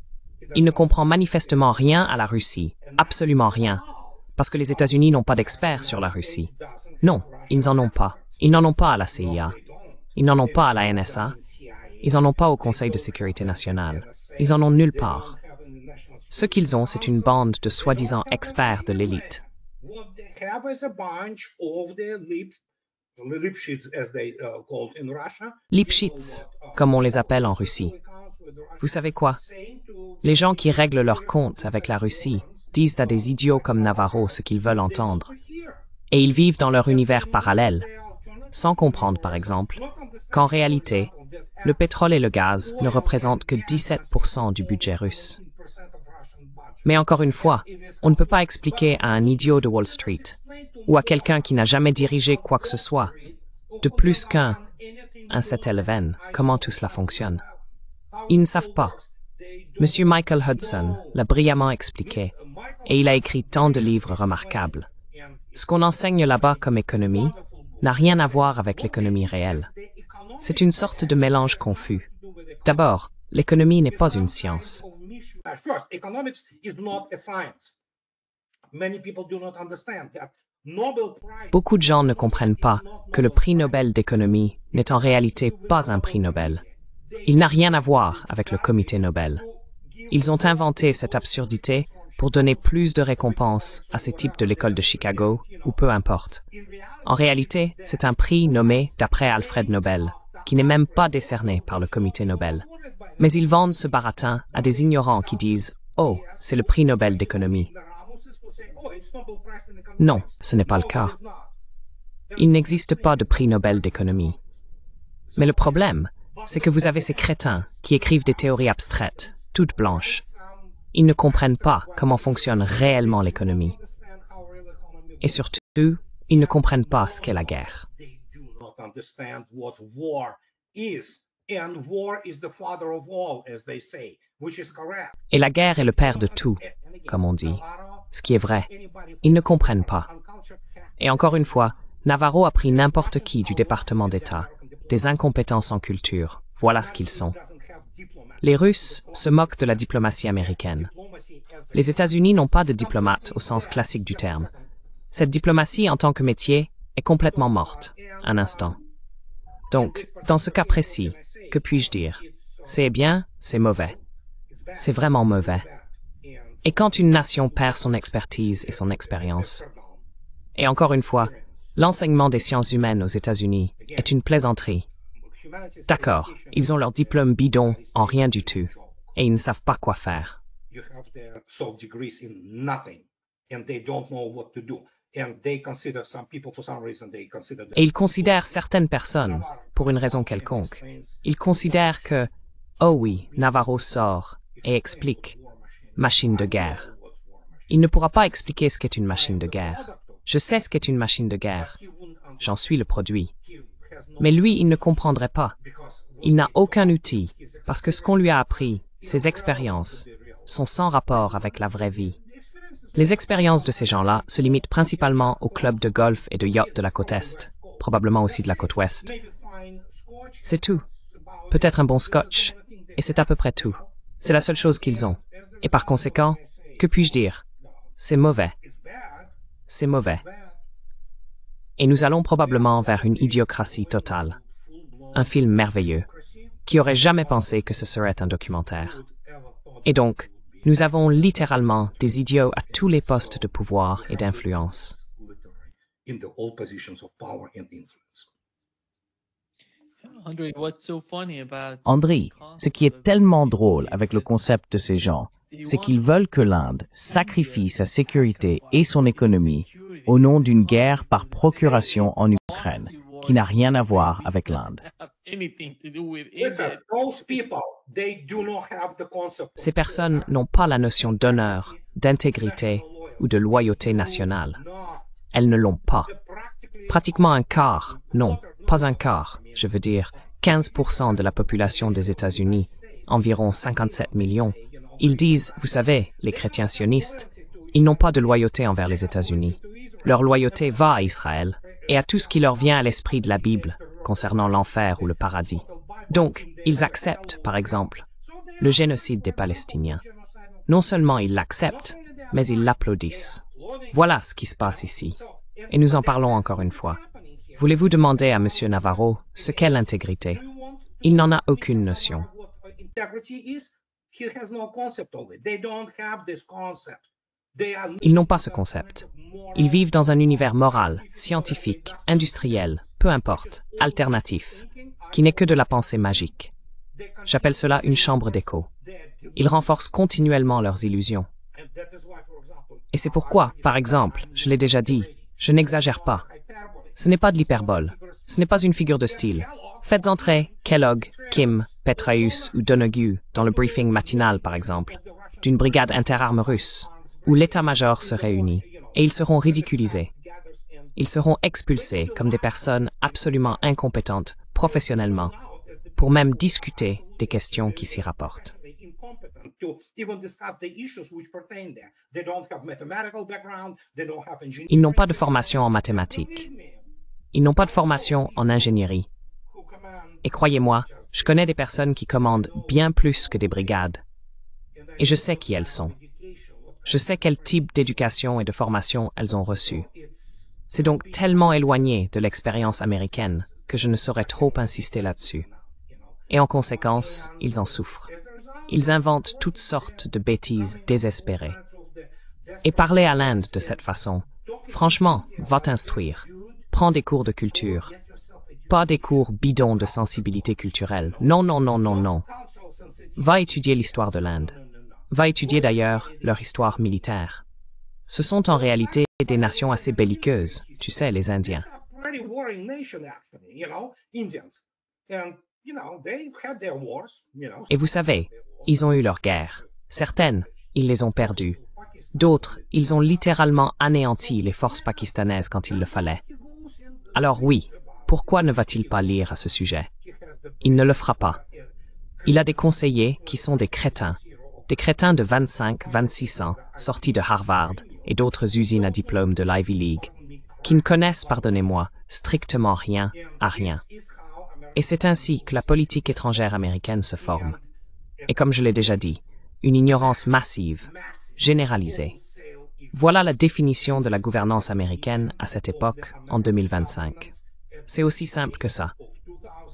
Speaker 2: Il ne comprend manifestement rien à la Russie. Absolument rien. Parce que les États-Unis n'ont pas d'experts sur la Russie. Non, ils n'en ont pas. Ils n'en ont pas à la CIA. Ils n'en ont pas à la NSA. Ils n'en ont pas au Conseil de sécurité nationale. Ils en ont nulle part. Ce qu'ils ont, c'est une bande de soi-disant experts de l'élite. Lipschitz, comme on les appelle en Russie. Vous savez quoi? Les gens qui règlent leurs comptes avec la Russie disent à des idiots comme Navarro ce qu'ils veulent entendre. Et ils vivent dans leur univers parallèle, sans comprendre, par exemple, qu'en réalité, le pétrole et le gaz ne représentent que 17% du budget russe. Mais encore une fois, on ne peut pas expliquer à un idiot de Wall Street ou à quelqu'un qui n'a jamais dirigé quoi que ce soit, de plus qu'un 7-Eleven, comment tout cela fonctionne. Ils ne savent pas. Monsieur Michael Hudson l'a brillamment expliqué, et il a écrit tant de livres remarquables. Ce qu'on enseigne là-bas comme économie n'a rien à voir avec l'économie réelle. C'est une sorte de mélange confus. D'abord, l'économie n'est pas une science. Beaucoup de gens ne comprennent pas que le prix Nobel d'économie n'est en réalité pas un prix Nobel. Il n'a rien à voir avec le comité Nobel. Ils ont inventé cette absurdité pour donner plus de récompenses à ces types de l'école de Chicago, ou peu importe. En réalité, c'est un prix nommé d'après Alfred Nobel, qui n'est même pas décerné par le comité Nobel. Mais ils vendent ce baratin à des ignorants qui disent « Oh, c'est le prix Nobel d'économie ». Non, ce n'est pas le cas. Il n'existe pas de prix Nobel d'économie. Mais le problème, c'est que vous avez ces crétins qui écrivent des théories abstraites, toutes blanches. Ils ne comprennent pas comment fonctionne réellement l'économie. Et surtout, ils ne comprennent pas ce qu'est la guerre. Et la guerre est le père de tout, comme on dit, ce qui est vrai. Ils ne comprennent pas. Et encore une fois, Navarro a pris n'importe qui du département d'État, des incompétences en culture, voilà ce qu'ils sont. Les Russes se moquent de la diplomatie américaine. Les États-Unis n'ont pas de diplomate au sens classique du terme. Cette diplomatie en tant que métier est complètement morte, un instant. Donc, dans ce cas précis, que puis-je dire? C'est bien, c'est mauvais. C'est vraiment mauvais. Et quand une nation perd son expertise et son expérience, et encore une fois, l'enseignement des sciences humaines aux États-Unis est une plaisanterie. D'accord, ils ont leur diplôme bidon en rien du tout, et ils ne savent pas quoi faire. Et ils considèrent certaines personnes, pour une raison quelconque, ils considèrent que, oh oui, Navarro sort et explique, machine de guerre. Il ne pourra pas expliquer ce qu'est une machine de guerre. Je sais ce qu'est une machine de guerre. J'en suis le produit. Mais lui, il ne comprendrait pas. Il n'a aucun outil, parce que ce qu'on lui a appris, ses expériences, sont sans rapport avec la vraie vie. Les expériences de ces gens-là se limitent principalement aux clubs de golf et de yacht de la côte Est, probablement aussi de la côte Ouest. C'est tout. Peut-être un bon scotch, et c'est à peu près tout. C'est la seule chose qu'ils ont. Et par conséquent, que puis-je dire? C'est mauvais. C'est mauvais. Et nous allons probablement vers une idiocratie totale. Un film merveilleux. Qui aurait jamais pensé que ce serait un documentaire? Et donc, nous avons littéralement des idiots à tous les postes de pouvoir et d'influence.
Speaker 1: André, ce qui est tellement drôle avec le concept de ces gens, c'est qu'ils veulent que l'Inde sacrifie sa sécurité et son économie au nom d'une guerre par procuration en Ukraine, qui n'a rien à voir avec l'Inde.
Speaker 2: Ces personnes n'ont pas la notion d'honneur, d'intégrité ou de loyauté nationale. Elles ne l'ont pas. Pratiquement un quart, non, pas un quart, je veux dire 15% de la population des États-Unis, environ 57 millions. Ils disent, vous savez, les chrétiens sionistes, ils n'ont pas de loyauté envers les États-Unis. Leur loyauté va à Israël et à tout ce qui leur vient à l'esprit de la Bible concernant l'enfer ou le paradis. Donc, ils acceptent, par exemple, le génocide des Palestiniens. Non seulement ils l'acceptent, mais ils l'applaudissent. Voilà ce qui se passe ici. Et nous en parlons encore une fois. Voulez-vous demander à M. Navarro ce qu'est l'intégrité? Il n'en a aucune notion. Ils n'ont pas ce concept. Ils vivent dans un univers moral, scientifique, industriel, peu importe, alternatif, qui n'est que de la pensée magique. J'appelle cela une chambre d'écho. Ils renforcent continuellement leurs illusions. Et c'est pourquoi, par exemple, je l'ai déjà dit, je n'exagère pas. Ce n'est pas de l'hyperbole. Ce n'est pas une figure de style. Faites entrer Kellogg, Kim, Petraeus ou Donoghue dans le briefing matinal, par exemple. d'une brigade interarmes russe, où l'état-major se réunit, et ils seront ridiculisés. Ils seront expulsés comme des personnes absolument incompétentes professionnellement, pour même discuter des questions qui s'y rapportent. Ils n'ont pas de formation en mathématiques. Ils n'ont pas de formation en ingénierie. Et croyez-moi, je connais des personnes qui commandent bien plus que des brigades. Et je sais qui elles sont. Je sais quel type d'éducation et de formation elles ont reçu. C'est donc tellement éloigné de l'expérience américaine que je ne saurais trop insister là-dessus. Et en conséquence, ils en souffrent. Ils inventent toutes sortes de bêtises désespérées. Et parler à l'Inde de cette façon, franchement, va t'instruire. Prends des cours de culture. Pas des cours bidons de sensibilité culturelle. Non, non, non, non, non. Va étudier l'histoire de l'Inde. Va étudier d'ailleurs leur histoire militaire. Ce sont en réalité des nations assez belliqueuses, tu sais, les Indiens. Et vous savez, ils ont eu leurs guerres. Certaines, ils les ont perdues. D'autres, ils ont littéralement anéanti les forces pakistanaises quand il le fallait. Alors oui, pourquoi ne va-t-il pas lire à ce sujet? Il ne le fera pas. Il a des conseillers qui sont des crétins de 25, 26 ans, sortis de Harvard et d'autres usines à diplôme de l'Ivy League, qui ne connaissent, pardonnez-moi, strictement rien à rien. Et c'est ainsi que la politique étrangère américaine se forme. Et comme je l'ai déjà dit, une ignorance massive, généralisée. Voilà la définition de la gouvernance américaine à cette époque, en 2025. C'est aussi simple que ça.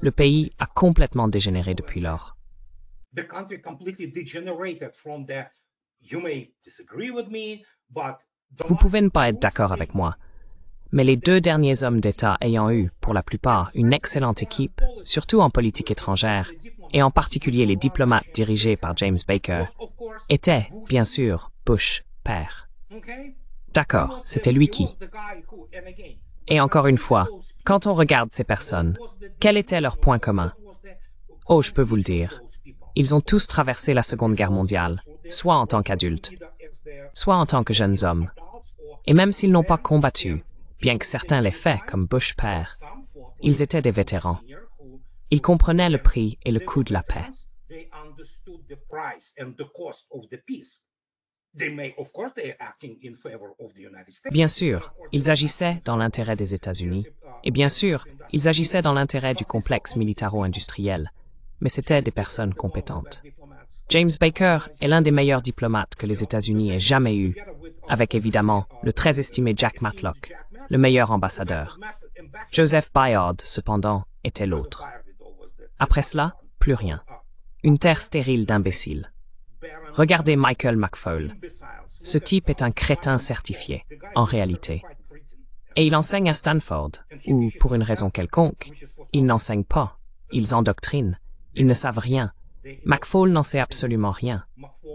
Speaker 2: Le pays a complètement dégénéré depuis lors. Vous pouvez ne pas être d'accord avec moi, mais les deux derniers hommes d'État ayant eu, pour la plupart, une excellente équipe, surtout en politique étrangère, et en particulier les diplomates dirigés par James Baker, étaient, bien sûr, Bush père. D'accord, c'était lui qui. Et encore une fois, quand on regarde ces personnes, quel était leur point commun? Oh, je peux vous le dire. Ils ont tous traversé la Seconde Guerre mondiale, soit en tant qu'adultes, soit en tant que jeunes hommes. Et même s'ils n'ont pas combattu, bien que certains l'aient fait comme Bush père, ils étaient des vétérans. Ils comprenaient le prix et le coût de la paix. Bien sûr, ils agissaient dans l'intérêt des États-Unis, et bien sûr, ils agissaient dans l'intérêt du complexe militaro-industriel, mais c'étaient des personnes compétentes. James Baker est l'un des meilleurs diplomates que les États-Unis aient jamais eu, avec évidemment le très estimé Jack Matlock, le meilleur ambassadeur. Joseph Bayard, cependant, était l'autre. Après cela, plus rien. Une terre stérile d'imbéciles. Regardez Michael McFaul. Ce type est un crétin certifié, en réalité. Et il enseigne à Stanford, où, pour une raison quelconque, ils n'enseignent pas, ils endoctrinent, ils ne savent rien. McFaul n'en sait absolument rien.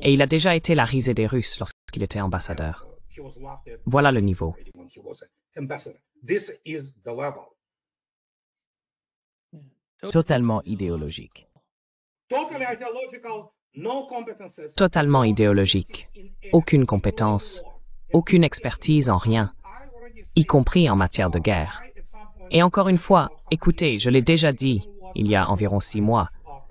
Speaker 2: Et il a déjà été la risée des Russes lorsqu'il était ambassadeur. Voilà le niveau.
Speaker 1: Totalement idéologique.
Speaker 2: Totalement idéologique. Aucune compétence, aucune expertise en rien, y compris en matière de guerre. Et encore une fois, écoutez, je l'ai déjà dit, il y a environ 6 mois,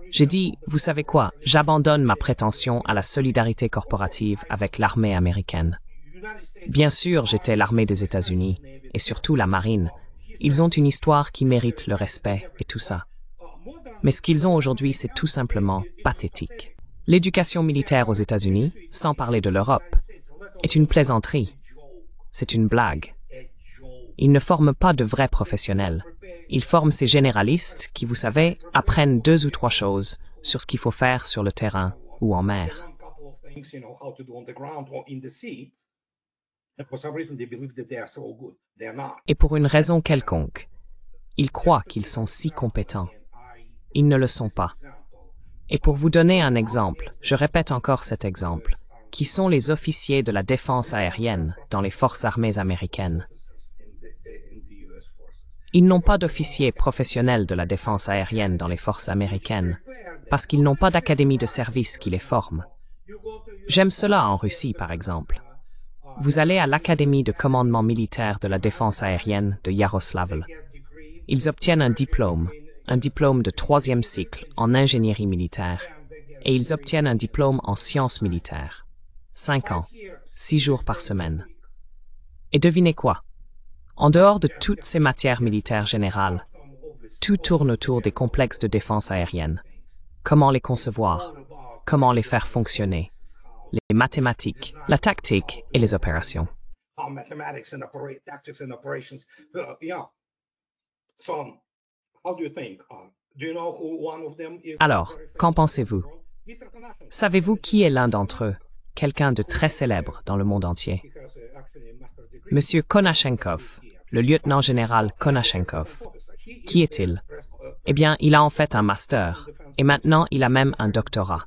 Speaker 2: j'ai dit, vous savez quoi, j'abandonne ma prétention à la solidarité corporative avec l'armée américaine. Bien sûr, j'étais l'armée des États-Unis, et surtout la marine. Ils ont une histoire qui mérite le respect et tout ça. Mais ce qu'ils ont aujourd'hui, c'est tout simplement pathétique. L'éducation militaire aux États-Unis, sans parler de l'Europe, est une plaisanterie. C'est une blague. Ils ne forment pas de vrais professionnels. Ils forment ces généralistes qui, vous savez, apprennent 2 ou 3 choses sur ce qu'il faut faire sur le terrain ou en mer. Et pour une raison quelconque, ils croient qu'ils sont si compétents. Ils ne le sont pas. Et pour vous donner un exemple, je répète encore cet exemple, qui sont les officiers de la défense aérienne dans les forces armées américaines. Ils n'ont pas d'officiers professionnels de la défense aérienne dans les forces américaines, parce qu'ils n'ont pas d'académie de service qui les forme. J'aime cela en Russie, par exemple. Vous allez à l'Académie de commandement militaire de la défense aérienne de Yaroslavl. Ils obtiennent un diplôme de 3e cycle en ingénierie militaire, et ils obtiennent un diplôme en sciences militaires. 5 ans, 6 jours par semaine. Et devinez quoi? En dehors de toutes ces matières militaires générales, tout tourne autour des complexes de défense aérienne. Comment les concevoir? Comment les faire fonctionner? Les mathématiques, la tactique et les opérations. Alors, qu'en pensez-vous? Savez-vous qui est l'un d'entre eux? Quelqu'un de très célèbre dans le monde entier. Monsieur Konashenkov, le lieutenant-général Konashenkov. Qui est-il? Eh bien, il a en fait un master, et maintenant il a même un doctorat.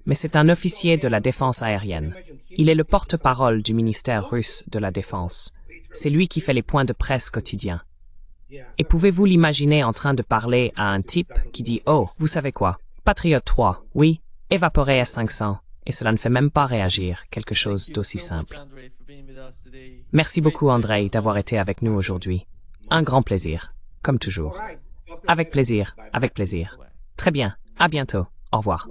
Speaker 2: Mais c'est un officier de la défense aérienne. Il est le porte-parole du ministère russe de la Défense. C'est lui qui fait les points de presse quotidiens. Et pouvez-vous l'imaginer en train de parler à un type qui dit « Oh, vous savez quoi? Patriot 3, oui, évaporé S500. » Et cela ne fait même pas réagir, quelque chose d'aussi simple. Merci beaucoup, Andrei, d'avoir été avec nous aujourd'hui. Un grand plaisir, comme toujours. Avec plaisir, avec plaisir. Très bien, à bientôt. Au revoir.